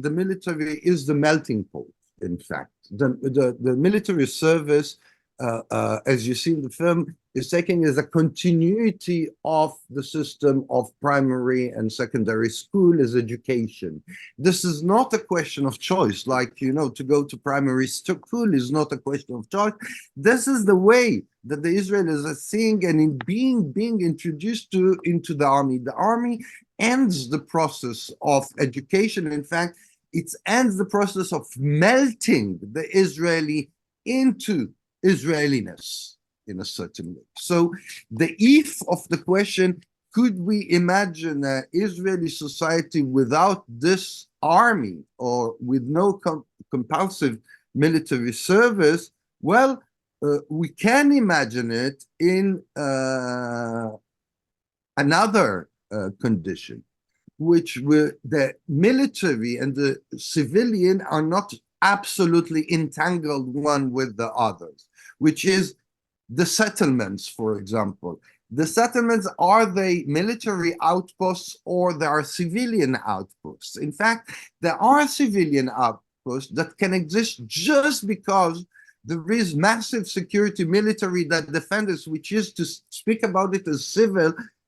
is the melting pot, in fact. The military service, as you see in the film, is taken as a continuity of the system of primary and secondary school as education. This is not a question of choice, like, to go to primary school is not a question of choice. This is the way that the Israelis are seeing and in being introduced into the army. The army ends the process of education. In fact, it ends the process of melting the Israeli into Israeliness in a certain way. So the if of the question, could we imagine an Israeli society without this army or with no compulsive military service? Well, we can imagine it in another condition, which the military and the civilian are not absolutely entangled one with the others, which is the settlements, for example. The settlements, are they military outposts or they are civilian outposts? In fact, there are civilian outposts that can exist just because there is massive security military that defend us, which is to speak about it as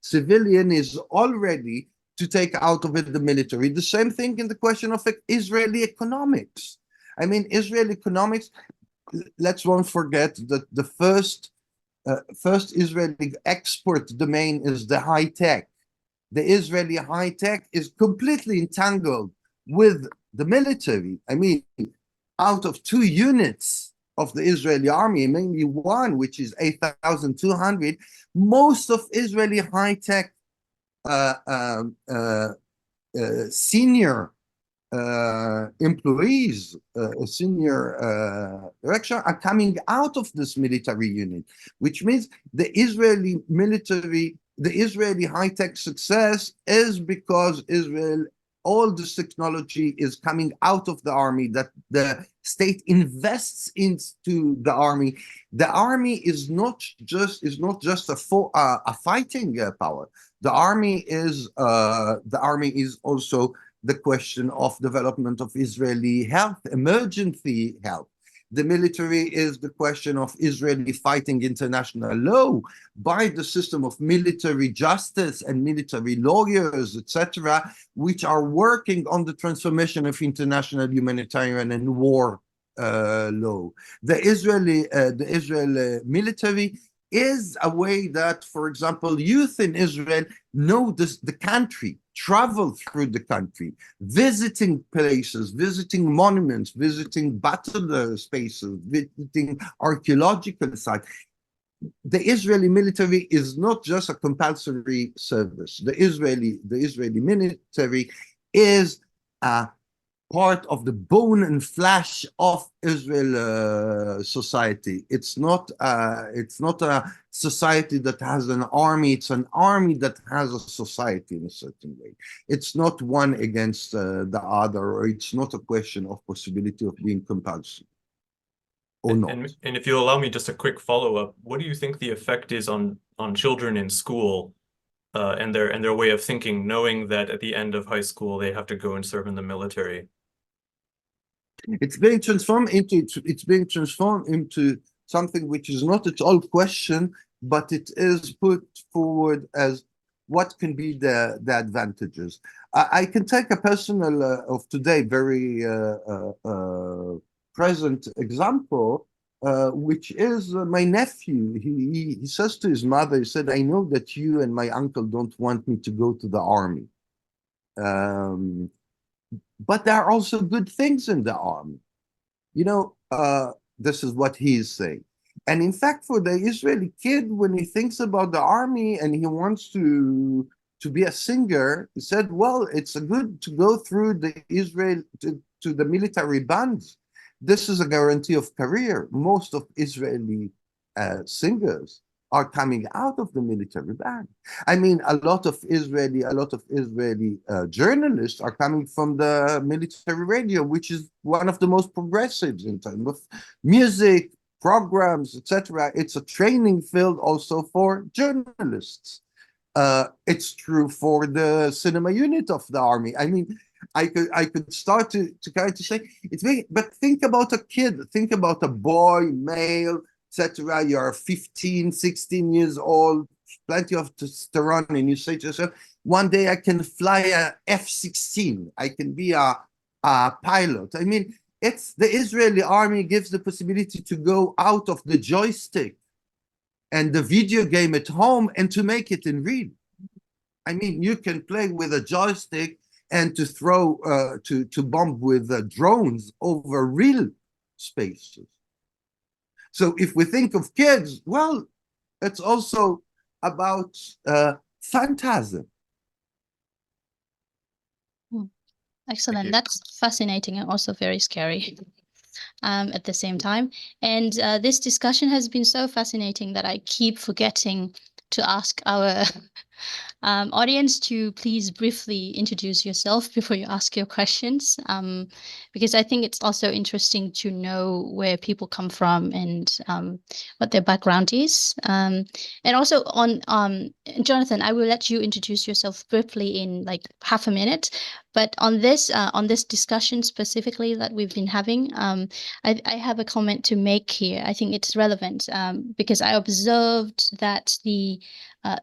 civilian is already to take out of it the military. The same thing in the question of Israeli economics. I mean, Israeli economics, let's not forget that the first Israeli export domain is the high tech. The Israeli high tech is completely entangled with the military. I mean, out of 2 units of the Israeli army, mainly one, which is 8,200, most of Israeli high tech senior employees, senior direction are coming out of this military unit, which means the Israeli military, the Israeli high-tech success is because Israel, all this technology is coming out of the army, that the state invests into the army. The army is not just a fighting power. The army is also the question of development of Israeli health, emergency health. The military is the question of Israeli fighting international law by the system of military justice and military lawyers, etc., which are working on the transformation of international humanitarian and war law. The Israeli military is a way that, for example, youth in Israel know the country, travel through the country, visiting places, visiting monuments, visiting battle spaces, visiting archaeological sites. The Israeli military is not just a compulsory service. The Israeli military is a part of the bone and flesh of Israel society. It's not a society that has an army. It's an army that has a society in a certain way. It's not one against the other, or it's not a question of possibility of being compulsory or not. And if you'll allow me just a quick follow-up, what do you think the effect is on children in school and their way of thinking, knowing that at the end of high school they have to go and serve in the military? It's being transformed into something which is not at all question, but it is put forward as what can be the advantages. I can take a personal of today very present example, which is my nephew. He says to his mother, he said, "I know that you and my uncle don't want me to go to the army. But there are also good things in the army." This is what he is saying. And in fact, for the Israeli kid, when he thinks about the army and he wants to be a singer, he said, well, it's good to go through the Israel to the military bands. This is a guarantee of career. Most of Israeli singers are coming out of the military band. I mean, a lot of Israeli journalists are coming from the military radio, which is one of the most progressives in terms of music, programs, etc. It's a training field also for journalists. It's true for the cinema unit of the army. I mean, I could start to kind of say it's big, but think about a kid, think about a boy, male, etc. You're 15, 16 years old, plenty of testosterone, and you say to yourself, one day I can fly a F-16, I can be a pilot. I mean, it's the Israeli army gives the possibility to go out of the joystick and the video game at home and to make it in real. I mean, you can play with a joystick and to throw, to bomb with drones over real spaces. So if we think of kids, well, it's also about phantasm. Excellent. That's fascinating and also very scary at the same time. And this discussion has been so fascinating that I keep forgetting to ask our audience to please briefly introduce yourself before you ask your questions, because I think it's also interesting to know where people come from and what their background is. And also on Jonathan, I will let you introduce yourself briefly in like half a minute. But on this discussion specifically that we've been having, I have a comment to make here. I think it's relevant because I observed that the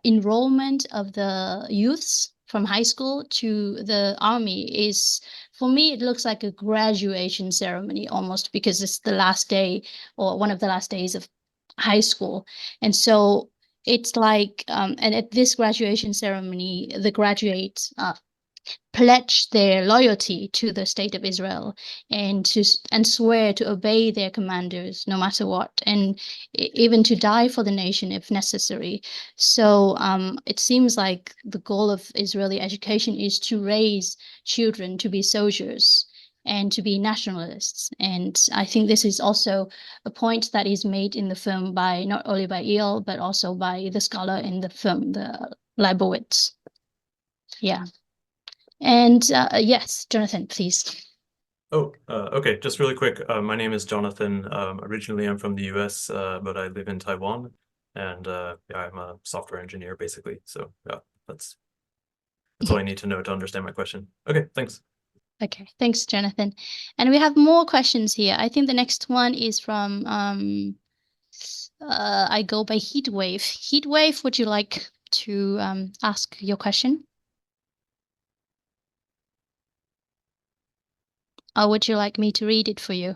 enrollment of the youths from high school to the army is, for me, it looks like a graduation ceremony almost, because it's the last day or one of the last days of high school. And so it's like, and at this graduation ceremony, the graduates pledge their loyalty to the state of Israel and swear to obey their commanders no matter what, and even to die for the nation if necessary. So it seems like the goal of Israeli education is to raise children to be soldiers and to be nationalists. And I think this is also a point that is made in the film by not only by Eyal, but also by the scholar in the film, the Leibowitz. Yeah. And yes, Jonathan, please. Oh, okay, just really quick. My name is Jonathan. Originally, I'm from the US, but I live in Taiwan. And yeah, I'm a software engineer, basically. So yeah, that's all I need to know to understand my question. Okay, thanks. Okay, thanks, Jonathan. And we have more questions here. I think the next one is from, I go by Heatwave. Heatwave, would you like to ask your question? Or would you like me to read it for you?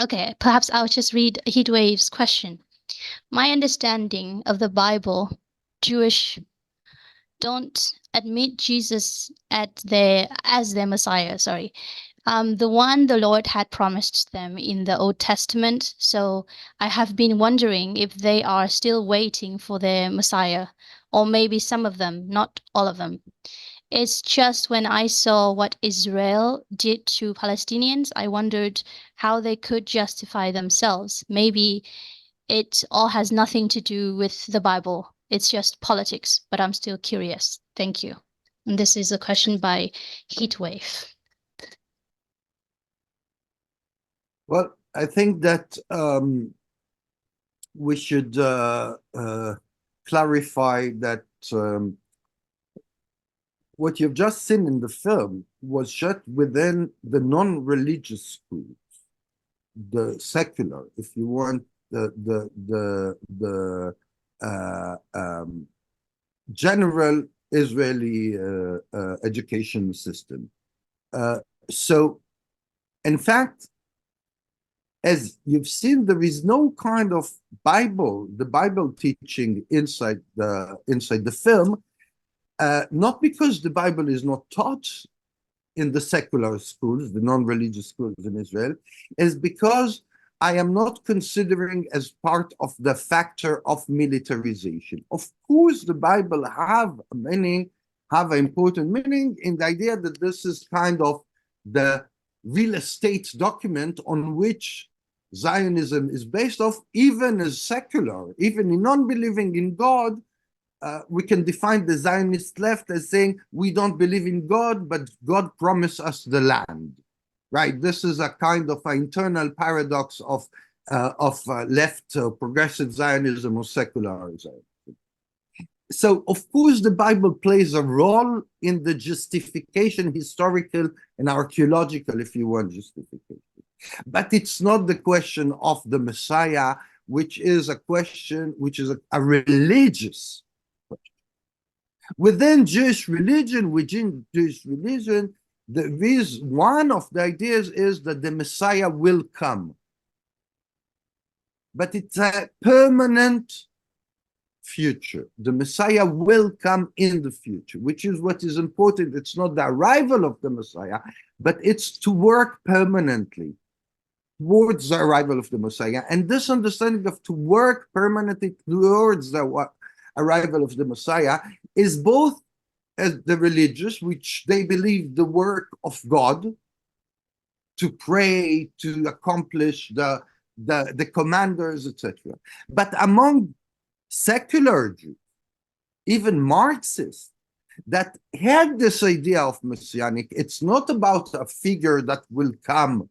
Okay, perhaps I'll just read Heatwave's question. My understanding of the Bible, Jewish don't admit Jesus as their Messiah, sorry. The one the Lord had promised them in the Old Testament. So I have been wondering if they are still waiting for their Messiah, or maybe some of them, not all of them. It's just when I saw what Israel did to Palestinians, I wondered how they could justify themselves. Maybe it all has nothing to do with the Bible. It's just politics, but I'm still curious. Thank you. And this is a question by Heatwave. Well, I think that we should clarify that what you've just seen in the film was shot within the non-religious schools, the secular, if you want, the general Israeli education system. So, in fact, as you've seen, there is no kind of the Bible teaching inside the film, not because the Bible is not taught in the secular schools, the non-religious schools in Israel, is because I am not considering as part of the factor of militarization. Of course, the Bible have an important meaning in the idea that this is kind of the real estate document on which Zionism is based off, even as secular, even in non-believing in God. We can define the Zionist left as saying we don't believe in God, but God promised us the land, right? This is a kind of an internal paradox of left progressive Zionism or secular Zionism. So, of course, the Bible plays a role in the justification, historical and archaeological, if you want, justification. But it's not the question of the Messiah, which is a question, which is a religious question. Within Jewish religion, there is one of the ideas is that the Messiah will come. But it's a permanent future. The Messiah will come in the future, which is what is important. It's not the arrival of the Messiah, but it's to work permanently towards the arrival of the Messiah. And this understanding of to work permanently towards the arrival of the Messiah is both as the religious, which they believe the work of God to pray, to accomplish the commanders, etc. But among secular Jews, even Marxists, that had this idea of messianic, it's not about a figure that will come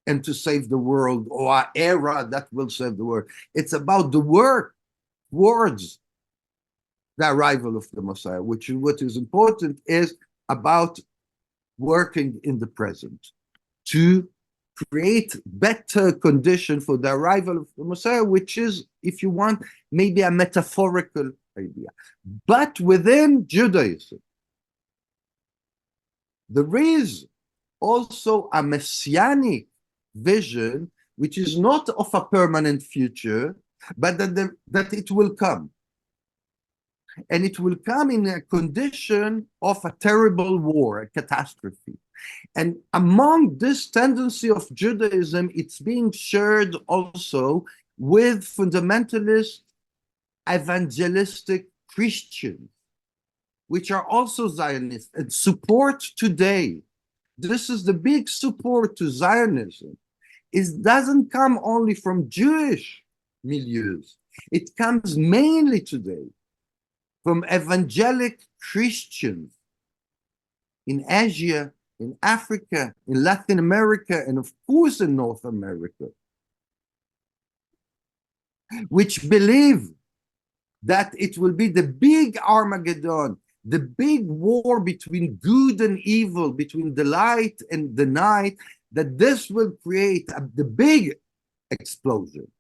and to save the world, or an era that will save the world. It's about the work towards the arrival of the Messiah, which is what is important is about working in the present to create better condition for the arrival of the Messiah, which is, if you want, maybe a metaphorical idea. But within Judaism, there is also a messianic vision, which is not of a permanent future, but that it will come. And it will come in a condition of a terrible war, a catastrophe. And among this tendency of Judaism, it's being shared also with fundamentalist evangelistic Christians, which are also Zionists and support today. This is the big support to Zionism. It doesn't come only from Jewish milieus. It comes mainly today from evangelic Christians in Asia, in Africa, in Latin America, and of course in North America, which believe that it will be the big Armageddon, the big war between good and evil, between the light and the night, that this will create the big explosion.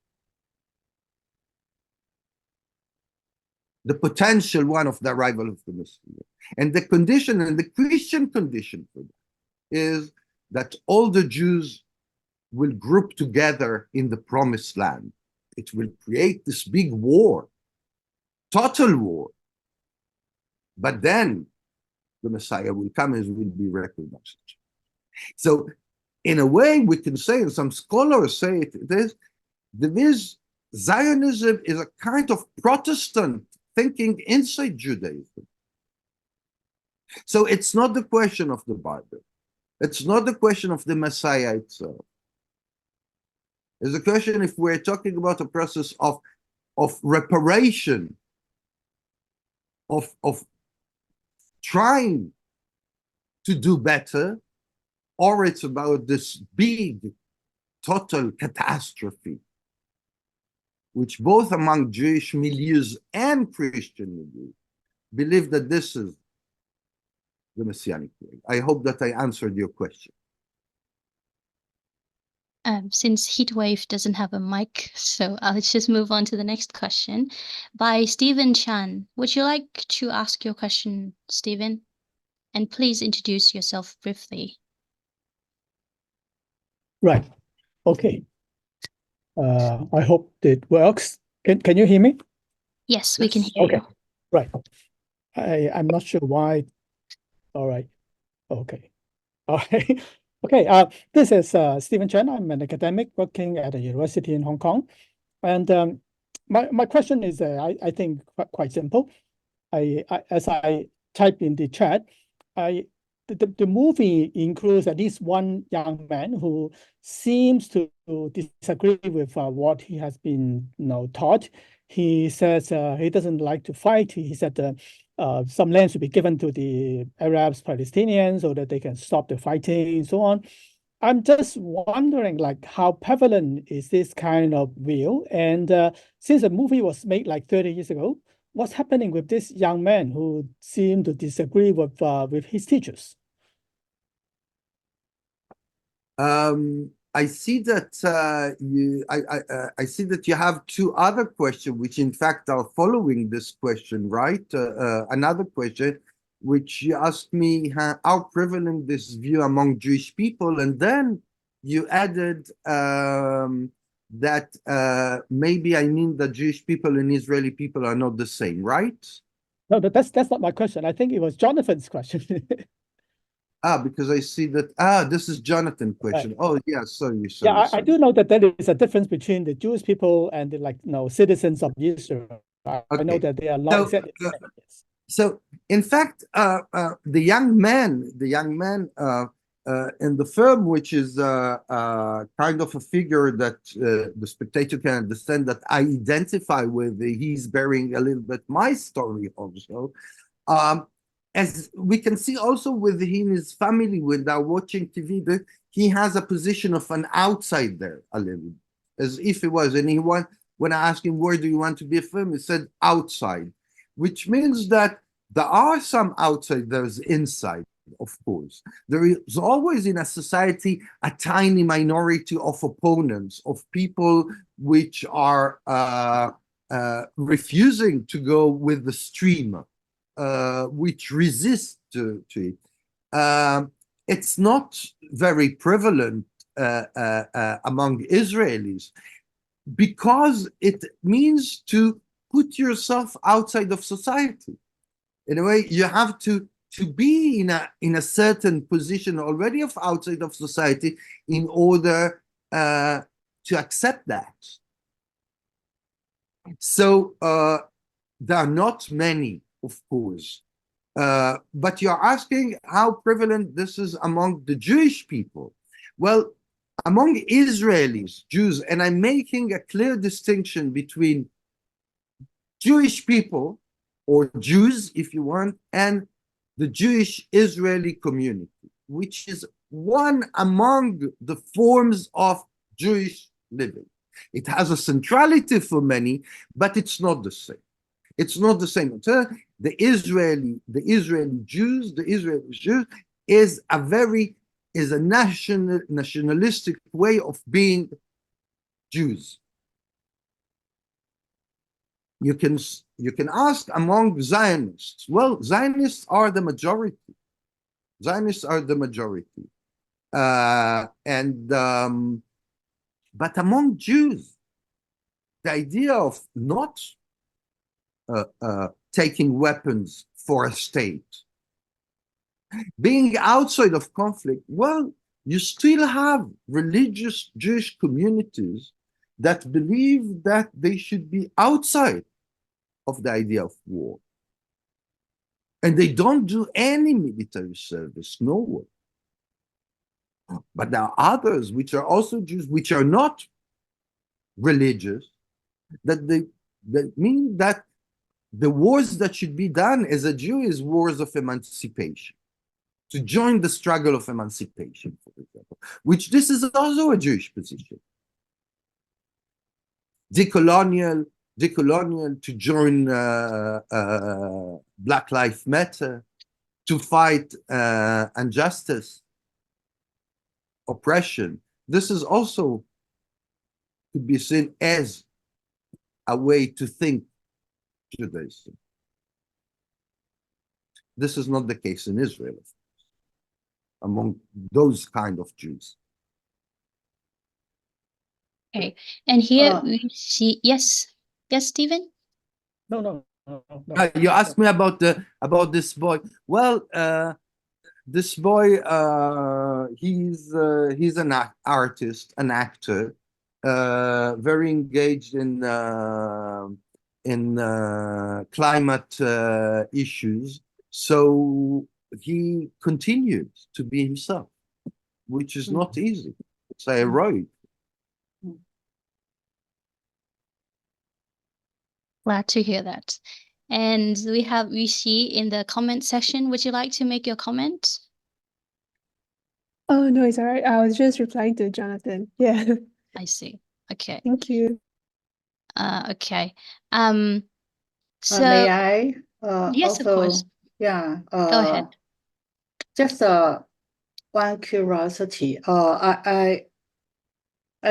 The potential one of the arrival of the Messiah. And the condition, and the Christian condition for that, is that all the Jews will group together in the promised land. It will create this big war, total war. But then the Messiah will come and will be recognized. So in a way, we can say, and some scholars say it, there is Zionism is a kind of Protestant thinking inside Judaism. So it's not the question of the Bible. It's not the question of the Messiah itself. It's a question if we're talking about a process of reparation, of trying to do better, or it's about this big total catastrophe, which both among Jewish milieus and Christian milieus believe that this is the Messianic way. I hope that I answered your question. Since Heatwave doesn't have a mic, so let's just move on to the next question by Stephen Chan. Would you like to ask your question, Stephen? And please introduce yourself briefly. Right. Okay. I hope it works. Can you hear me? Yes, we can hear Okay. you. Right. I'm not sure why. All right. Okay. All right. Okay. This is Stephen Chen. I'm an academic working at a university in Hong Kong. And my question is, I think, quite simple. As I type in the chat, the movie includes at least one young man who seems to disagree with what he has been taught. He says he doesn't like to fight. He said some land should be given to the Arabs, Palestinians, so that they can stop the fighting and so on. I'm just wondering, like, how prevalent is this kind of view? And since the movie was made like 30 years ago, what's happening with this young man who seemed to disagree with his teachers? I see that I see that you have two other questions, which in fact are following this question, right? Another question, which you asked me how prevalent this view among Jewish people, and then you added that maybe I mean that Jewish people and Israeli people are not the same, right? No, that's not my question. I think it was Jonathan's question. Because I see that, this is Jonathan's question. Right. Oh, yeah, sorry. Yeah, I do know that there is a difference between the Jewish people and the citizens of Israel. I know that they are not exactly the same. Yes. So, in fact, the young man in the film, which is kind of a figure that the spectator can understand that I identify with, he's bearing a little bit my story also. As we can see also with him, his family, when they're watching TV, that he has a position of an outsider a little, as if he was. And when I asked him, where do you want to be a film? He said, outside, which means that there are some outsiders inside, of course. There is always in a society a tiny minority of opponents, of people which are refusing to go with the stream. Which resist to it. It's not very prevalent among Israelis because it means to put yourself outside of society. In a way, you have to be in a certain position already of outside of society in order to accept that. So there are not many, of course, but you're asking how prevalent this is among the Jewish people. Well, among Israelis, Jews, and I'm making a clear distinction between Jewish people, or Jews, if you want, and the Jewish Israeli community, which is one among the forms of Jewish living. It has a centrality for many, but it's not the same. It's not the same. The Israeli Jews is a nationalistic way of being Jews. You can ask among Zionists. Well, Zionists are the majority. But among Jews, the idea of not taking weapons for a state, being outside of conflict, well, you still have religious Jewish communities that believe that they should be outside of the idea of war. And they don't do any military service, nowhere. But there are others which are also Jews, which are not religious, that mean that the wars that should be done as a Jew is wars of emancipation, to join the struggle of emancipation, for example, which this is also a Jewish position. Decolonial, to join Black Lives Matter, to fight injustice, oppression. This is also to be seen as a way to think Judaism. This is not the case in Israel, of course, among those kind of Jews. Okay, and here we see, yes, Stephen? No. You asked me about this boy. Well, this boy, he's an artist, an actor, very engaged in climate issues. So he continued to be himself, which is not easy. It's heroic. Glad to hear that. And we see in the comment section, would you like to make your comment? Oh, no, it's all right. I was just replying to Jonathan. Yeah. I see. Okay. Thank you. Okay. May I yes, also, of course. Yeah. Go ahead. Just one curiosity. I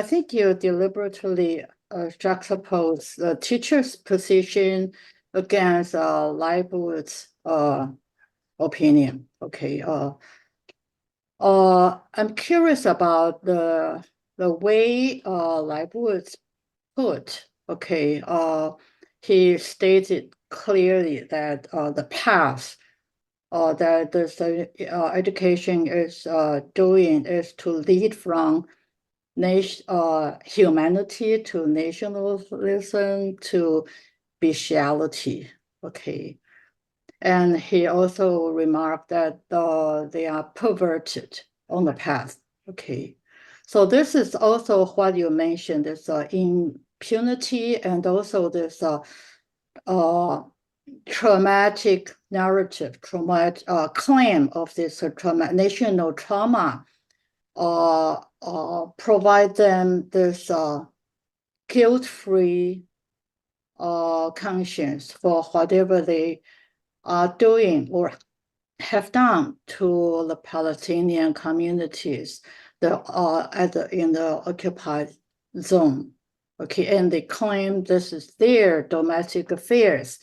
think you deliberately juxtapose the teacher's position against Leibowitz opinion. Okay. I'm curious about the way Leibowitz put. Okay. He stated clearly that the path that this education is doing is to lead from humanity to nationalism to bestiality. Okay. And he also remarked that they are perverted on the path. Okay. So this is also what you mentioned, this impunity and also this traumatic narrative, claim of this national trauma, provide them this guilt-free conscience for whatever they are doing or have done to the Palestinian communities in the occupied zone. Okay, and they claim this is their domestic affairs.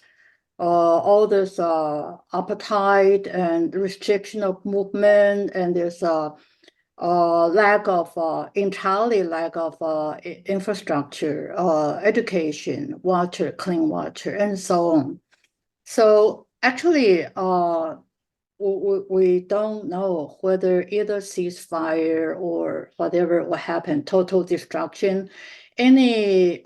All this apartheid and restriction of movement and this lack of entirely lack of infrastructure, education, water, clean water, and so on. So actually, we don't know whether either ceasefire or whatever will happen, total destruction, any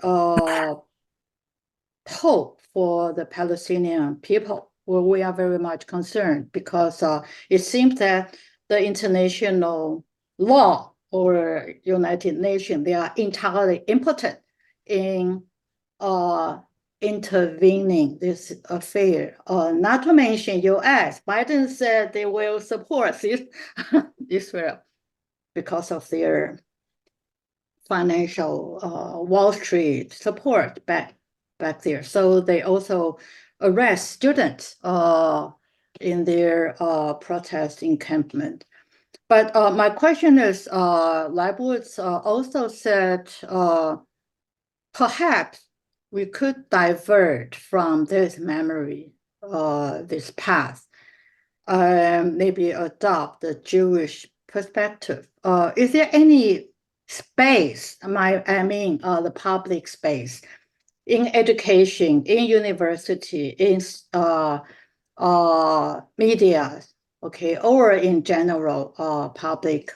hope for the Palestinian people. Well, we are very much concerned because it seems that the international law or United Nations, they are entirely impotent in intervening this affair. Not to mention US, Biden said they will support Israel because of their financial Wall Street support back there. So they also arrest students in their protest encampment. But my question is, Leibowitz also said perhaps we could divert from this memory, this path, maybe adopt the Jewish perspective. Is there any space, I mean the public space, in education, in university, in media, okay, or in general public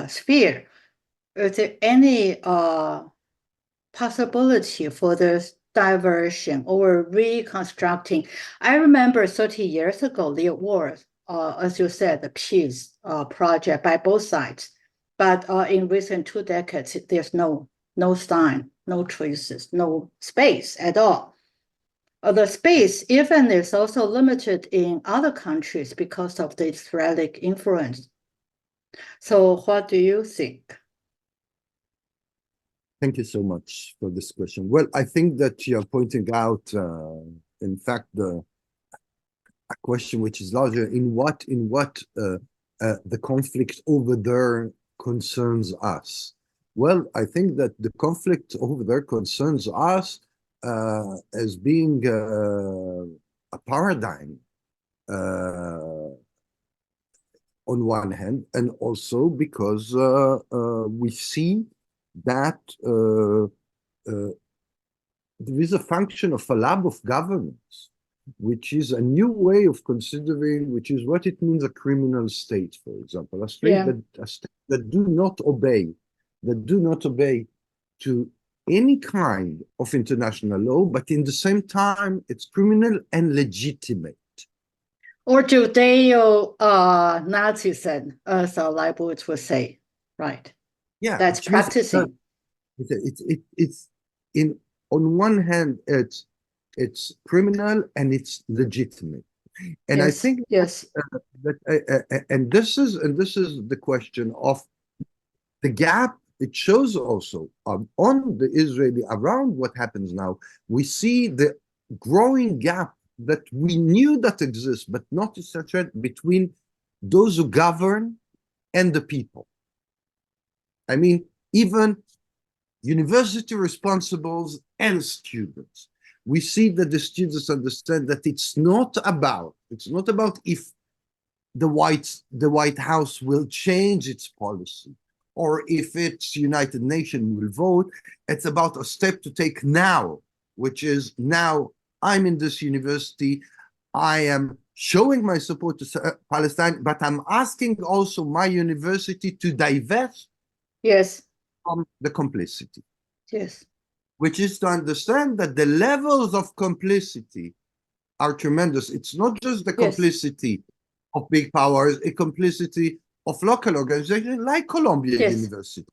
sphere? Is there any possibility for this diversion or reconstructing? I remember 30 years ago, there was, as you said, the peace project by both sides. But in recent 2 decades, there's no sign, no traces, no space at all. The space even is also limited in other countries because of the Israeli influence. So what do you think? Thank you so much for this question. Well, I think that you're pointing out, in fact, a question which is larger. In what the conflict over there concerns us? Well, I think that the conflict over there concerns us as being a paradigm on one hand, and also because we see that there is a function of a lab of governance, which is a new way of considering, which is what it means a criminal state, for example, a state that do not obey to any kind of international law, but in the same time, it's criminal and legitimate. Or Judeo-Nazism, as Leibowitz would say, right? Yeah, that's practicing. It's on one hand, it's criminal and it's legitimate, and yes, I think yes, and this is the question of the gap. It shows also on the Israeli around what happens now. We see the growing gap that we knew that exists, but not such a between those who govern and the people. I mean, even university responsibles and students. We see that the students understand that it's not about if the White House will change its policy or if its United Nations will vote. It's about a step to take now, which is now I'm in this university, I am showing my support to Palestine, but I'm asking also my university to divest from the complicity. Yes. Which is to understand that the levels of complicity are tremendous. It's not just the complicity of big powers, a complicity of local organizations like Columbia University.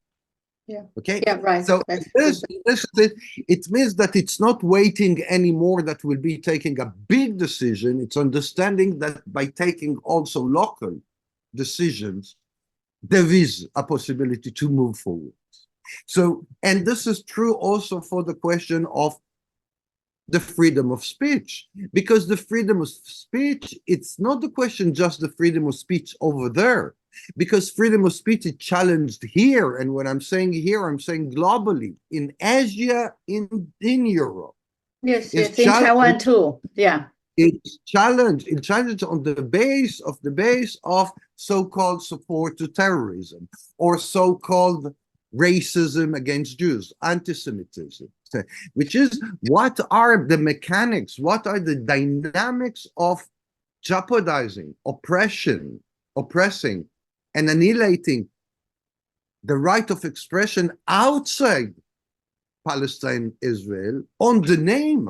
Yeah. Okay. Yeah, right. So it means that it's not waiting anymore that we'll be taking a big decision. It's understanding that by taking also local decisions, there is a possibility to move forward. So, and this is true also for the question of the freedom of speech, because the freedom of speech, it's not the question just the freedom of speech over there, because freedom of speech is challenged here. And when I'm saying here, I'm saying globally, in Asia, in Europe. Yes, in Taiwan too. Yeah. It's challenged on the base of so-called support to terrorism or so-called racism against Jews, anti-Semitism, which is what are the mechanics, what are the dynamics of jeopardizing, oppressing, and annihilating the right of expression outside Palestine, Israel, on the name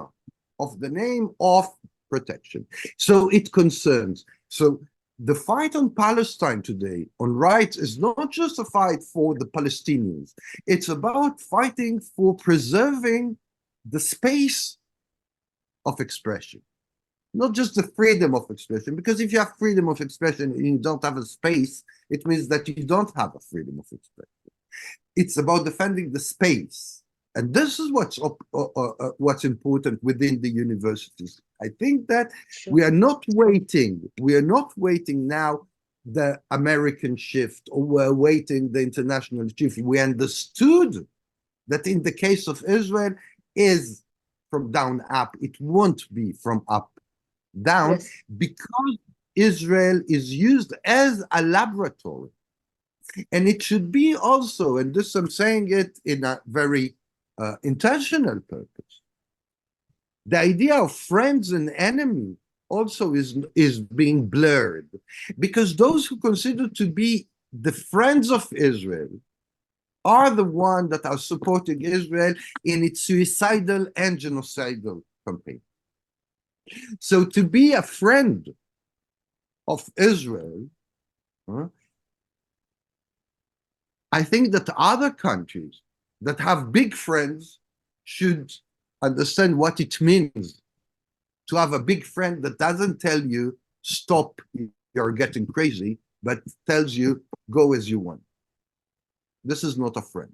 of protection. So it concerns. So the fight on Palestine today, on rights, is not just a fight for the Palestinians. It's about fighting for preserving the space of expression. Not just the freedom of expression, because if you have freedom of expression and you don't have a space, it means that you don't have a freedom of expression. It's about defending the space. And this is what's important within the universities. I think that we are not waiting now the American shift, or we're waiting the international shift. We understood that in the case of Israel is from down up. It won't be from up down, yes, because Israel is used as a laboratory. And it should be also, and this I'm saying it in a very intentional purpose, the idea of friends and enemy also is being blurred, because those who consider to be the friends of Israel are the ones that are supporting Israel in its suicidal and genocidal campaign. So to be a friend of Israel, I think that other countries that have big friends should understand what it means to have a big friend that doesn't tell you, stop, you're getting crazy, but tells you, go as you want. This is not a friend.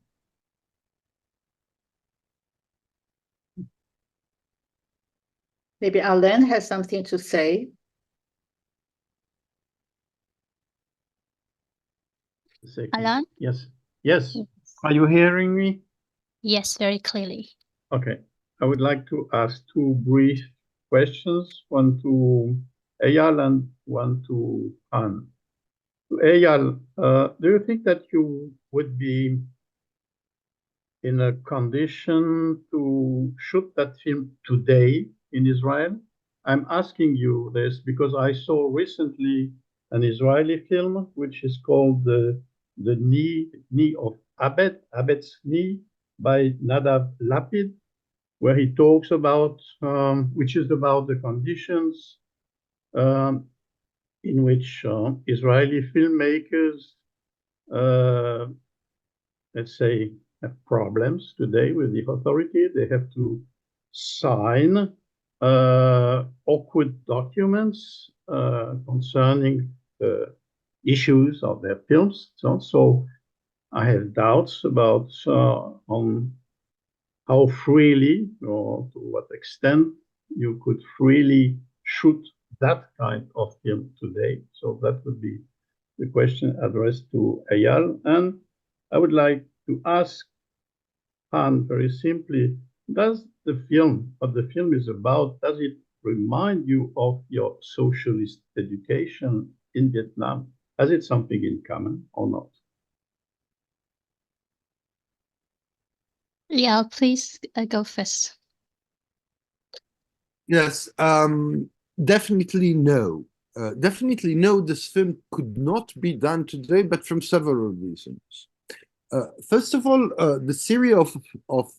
Maybe Alain has something to say. Alain? Yes. Yes. Are you hearing me? Yes, very clearly. Okay. I would like to ask two brief questions, one to Eyal and one to Hanh. To Eyal, do you think that you would be in a condition to shoot that film today in Israel? I'm asking you this because I saw recently an Israeli film which is called the Knee of Abed's Knee by Nadav Lapid, where he talks about, which is about the conditions in which Israeli filmmakers, let's say, have problems today with the authority. They have to sign awkward documents concerning the issues of their films. So I have doubts about on how freely or to what extent you could freely shoot that kind of film today. So that would be the question addressed to Eyal. And I would like to ask Hanh very simply, does the film, what the film is about, does it remind you of your socialist education in Vietnam? Has it something in common or not? Yeah, please go first. Yes, definitely no. Definitely no, this film could not be done today, but from several reasons. First of all, the series of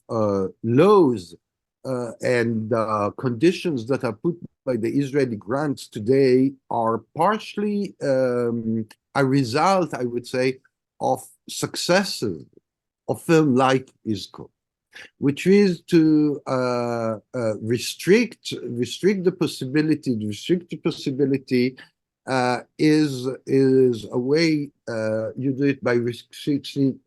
laws and conditions that are put by the Israeli grants today are partially a result, I would say, of successes of film like Izkor, which is to restrict the possibility is a way you do it by restricting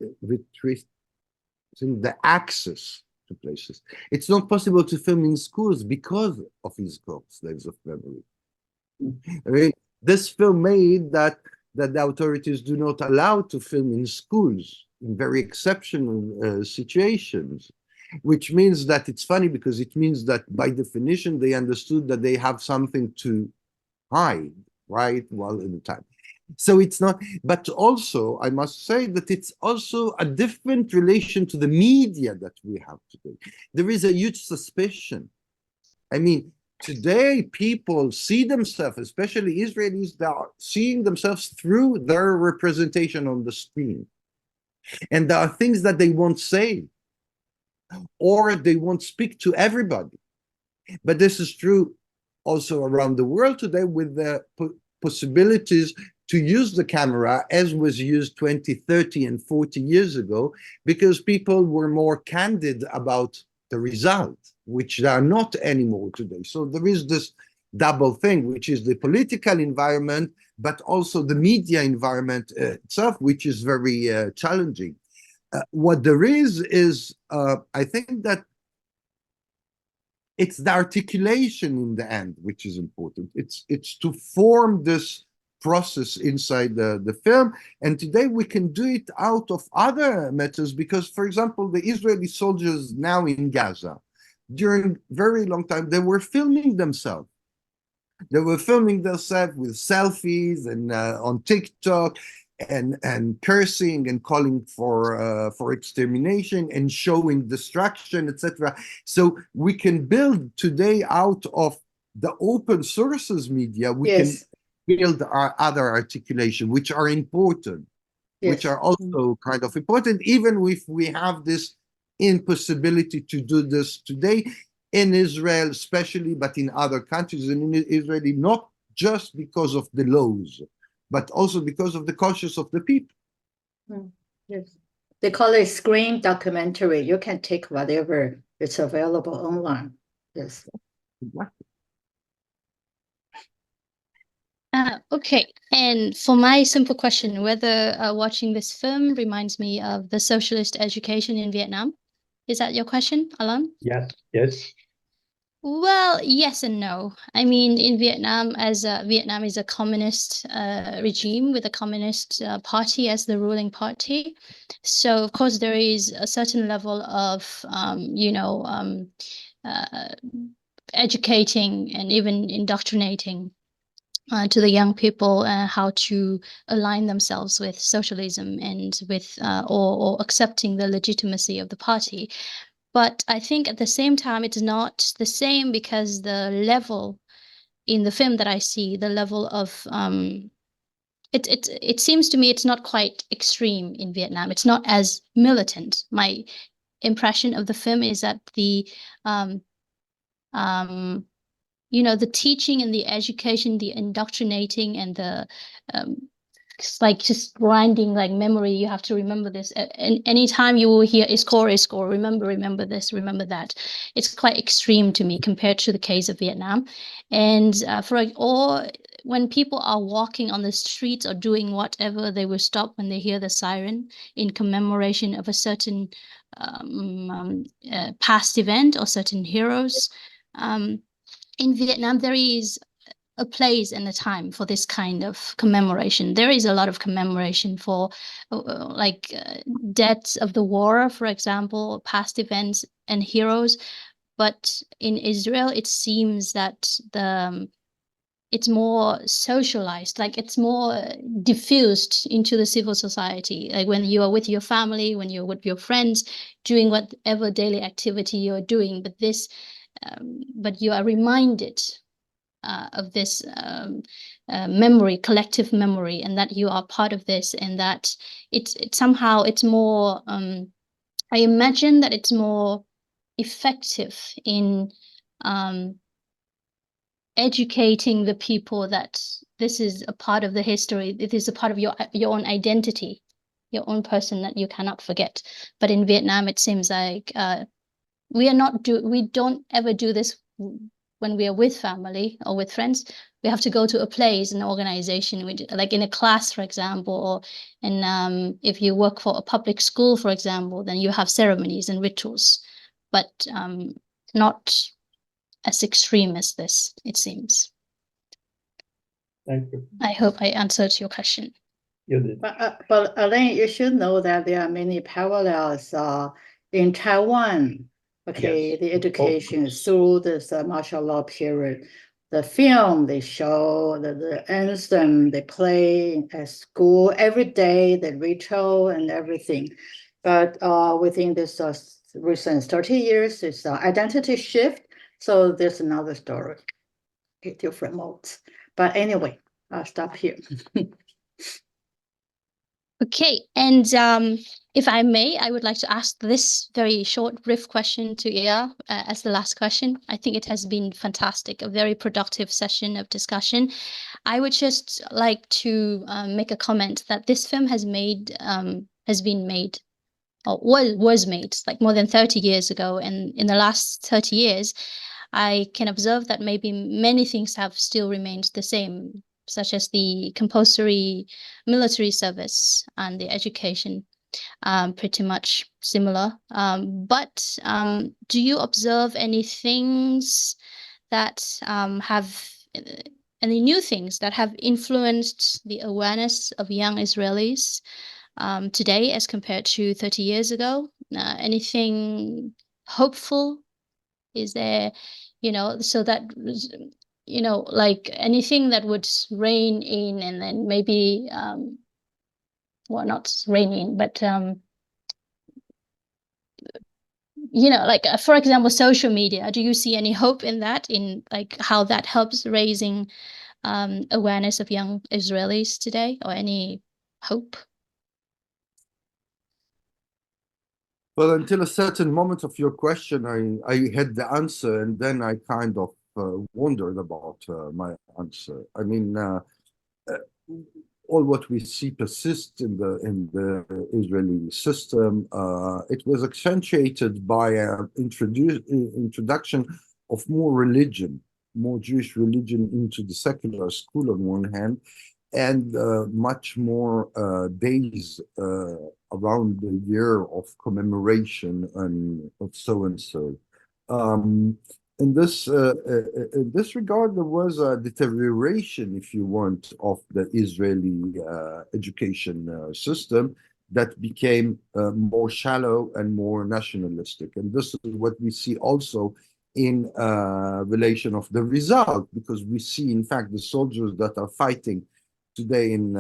the access to places. It's not possible to film in schools because of Izkor, Slaves of Memory. I mean, this film made that the authorities do not allow to film in schools in very exceptional situations. which means that it's funny because it means that by definition, they understood that they have something to hide, right? Well, in the time. So it's not, but also I must say that it's also a different relation to the media that we have today. There is a huge suspicion. I mean, today people see themselves, especially Israelis, that are seeing themselves through their representation on the screen. And there are things that they won't say, or they won't speak to everybody. But this is true also around the world today with the possibilities to use the camera as was used 20, 30, and 40 years ago, because people were more candid about the result, which they are not anymore today. So there is this double thing, which is the political environment, but also the media environment itself, which is very challenging. What there is I think that it's the articulation in the end, which is important. It's to form this process inside the film. And today we can do it out of other methods because, for example, the Israeli soldiers now in Gaza, during very long time, they were filming themselves. They were filming themselves with selfies and on TikTok and cursing and calling for extermination and showing destruction, etc. So we can build today out of the open sources media, we can build our other articulation, which are important, which are also kind of important, even if we have this impossibility to do this today in Israel, especially, but in other countries, and in Israel, not just because of the laws, but also because of the conscience of the people. Yes. They call it screen documentary. You can take whatever is available online. Yes. Okay, and for my simple question, whether watching this film reminds me of the socialist education in Vietnam. Is that your question, Alan? Yes, yes. Well, yes and no. I mean, in Vietnam, Vietnam is a communist regime with a communist party as the ruling party. So, of course, there is a certain level of, educating and even indoctrinating to the young people how to align themselves with socialism and with or accepting the legitimacy of the party. But I think at the same time, it's not the same because the level in the film that I see, the level of it seems to me it's not quite extreme in Vietnam. It's not as militant. My impression of the film is that the the teaching and the education, the indoctrinating and the it's like just grinding like memory. You have to remember this. And anytime you will hear Izkor, remember this, remember that. It's quite extreme to me compared to the case of Vietnam. And when people are walking on the streets or doing whatever, they will stop when they hear the siren in commemoration of a certain past event or certain heroes. In Vietnam, there is a place and a time for this kind of commemoration. There is a lot of commemoration for deaths of the war, for example, past events and heroes. But in Israel, it seems that it's more socialized, like it's more diffused into the civil society. Like when you are with your family, when you're with your friends, doing whatever daily activity you're doing, but you are reminded of this memory, collective memory, and that you are part of this, and that it's more. I imagine that it's more effective in educating the people that this is a part of the history. It is a part of your own identity, your own person that you cannot forget. But in Vietnam, it seems like we don't ever do this when we are with family or with friends. We have to go to a place, an organization, like in a class, for example, if you work for a public school, for example, then you have ceremonies and rituals, but not as extreme as this, it seems. Thank you. I hope I answered your question. You did. But Elaine, you should know that there are many parallels in Taiwan. Okay, Yes, the of education course. through this martial law period. The film they show, the anthem they play at school every day, the ritual and everything. But within this recent 30 years, it's identity shift. So there's another story, okay, different modes. But anyway, I'll stop here. Okay, and if I may, I would like to ask this very short, brief question to Eyal as the last question. I think it has been fantastic, a very productive session of discussion. I would just like to make a comment that this film has been made, or was made, like more than 30 years ago, and in the last 30 years, I can observe that maybe many things have still remained the same, such as the compulsory military service and the education, pretty much similar. But do you observe any things that have any new things that have influenced the awareness of young Israelis today as compared to 30 years ago? Anything hopeful? Is there, so that, like anything that would rein in and then maybe, well, not rein in, but, like, for example, social media, do you see any hope in that, in like how that helps raising awareness of young Israelis today, or any hope? Well, until a certain moment of your question, I had the answer, and then I kind of wondered about my answer. I mean, all what we see persists in the Israeli system. It was accentuated by introduction of more religion, more Jewish religion into the secular school on one hand, and much more days around the year of commemoration and of so and so. In this regard, there was a deterioration, if you want, of the Israeli education system that became more shallow and more nationalistic. And this is what we see also in relation of the result, because we see, in fact, the soldiers that are fighting today in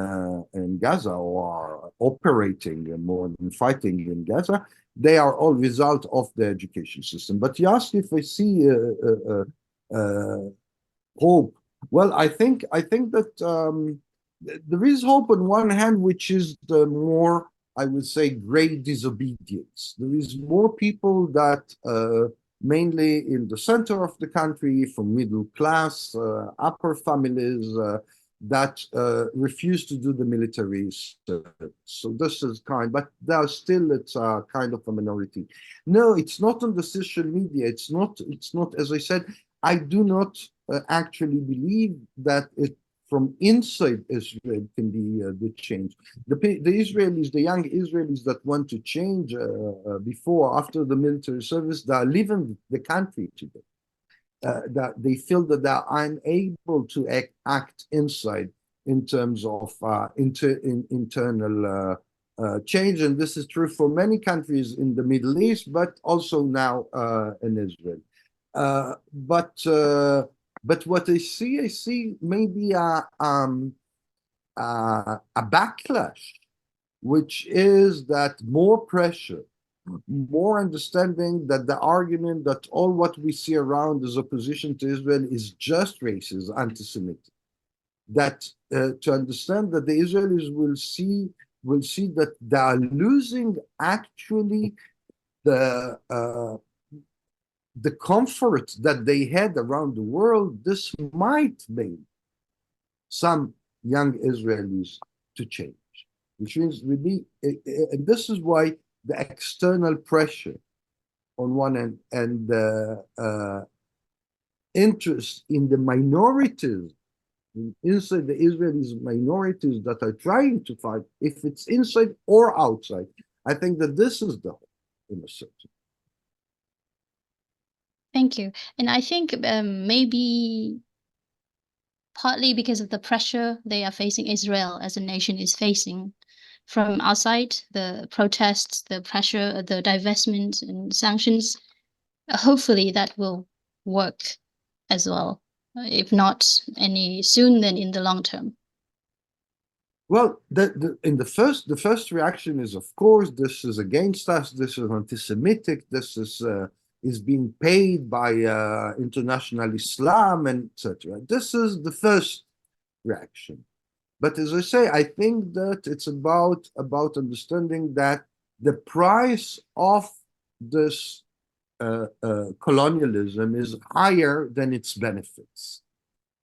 Gaza, or are operating more than fighting in Gaza, they are all result of the education system. But you asked if I see hope. Well, I think that there is hope on one hand, which is the more, I would say, great disobedience. There is more people that mainly in the center of the country, from middle class, upper families, that refuse to do the military service. So this is but it's a kind of a minority. No, it's not on the social media. It's not, as I said, I do not actually believe that it from inside Israel can be the change. The Israelis, the young Israelis that want to change after the military service, they are leaving the country today. That they feel that they are unable to act inside in terms of internal change, and this is true for many countries in the Middle East, but also now in Israel. But what I see maybe a backlash, which is that more pressure, more understanding that the argument that all what we see around as opposition to Israel is just racist, anti-Semitic. That to understand that the Israelis will see that they are losing actually the comfort that they had around the world. This might make some young Israelis to change, which means really, and this is why the external pressure on one end and the interest in the minorities inside the Israelis, minorities that are trying to fight, if it's inside or outside, I think that this is the hope in a sense. Thank you. And I think maybe partly because of the pressure they are facing, Israel as a nation is facing from outside, the protests, the pressure, the divestment and sanctions. hopefully that will work as well. If not any soon, then in the long term. Well, the first reaction is, of course, this is against us. This is anti-Semitic. This is being paid by international Islam, and etc. This is the first reaction. But as I say, I think that it's about understanding that the price of this colonialism is higher than its benefits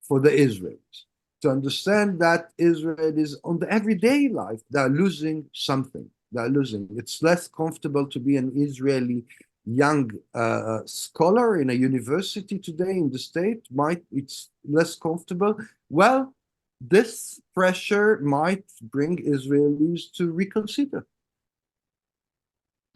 for the Israelis. To understand that Israel is on the everyday life, they're losing something. They're losing. It's less comfortable to be an Israeli young scholar in a university today in the state. It's less comfortable. Well, this pressure might bring Israelis to reconsider.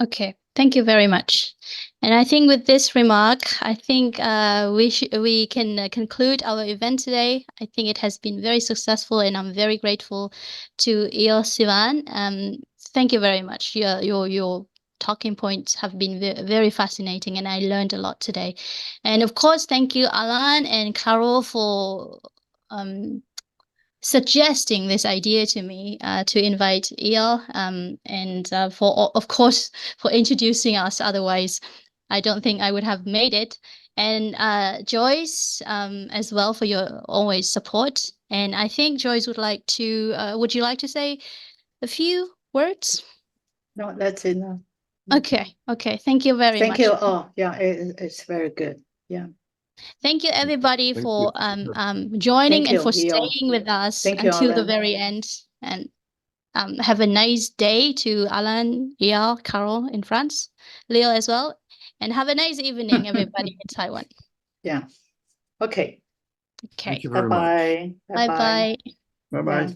Okay, thank you very much. And I think with this remark, I think we can conclude our event today. I think it has been very successful, and I'm very grateful to Eyal Sivan. Thank you very much. Your talking points have been very fascinating, and I learned a lot today. And of course, thank you, Alan and Carol, for suggesting this idea to me to invite Eyal, and of course for introducing us. Otherwise, I don't think I would have made it. And Joyce, as well, for your always support. And I think Joyce would you like to say a few words? No, that's enough. Okay. Thank you very much. Thank you all. Yeah, it's very good. Yeah. Thank you, everybody, Thank for you. joining Thank and for you, Eyal. staying with us Thank you, until the Alan. very end. And have a nice day to Alan, Eyal, Carol in France, Leo as well. And have a nice evening, everybody in Taiwan. Yeah. Okay. Okay. Thank you very much. Bye-bye. Bye-bye. Bye-bye. Yeah.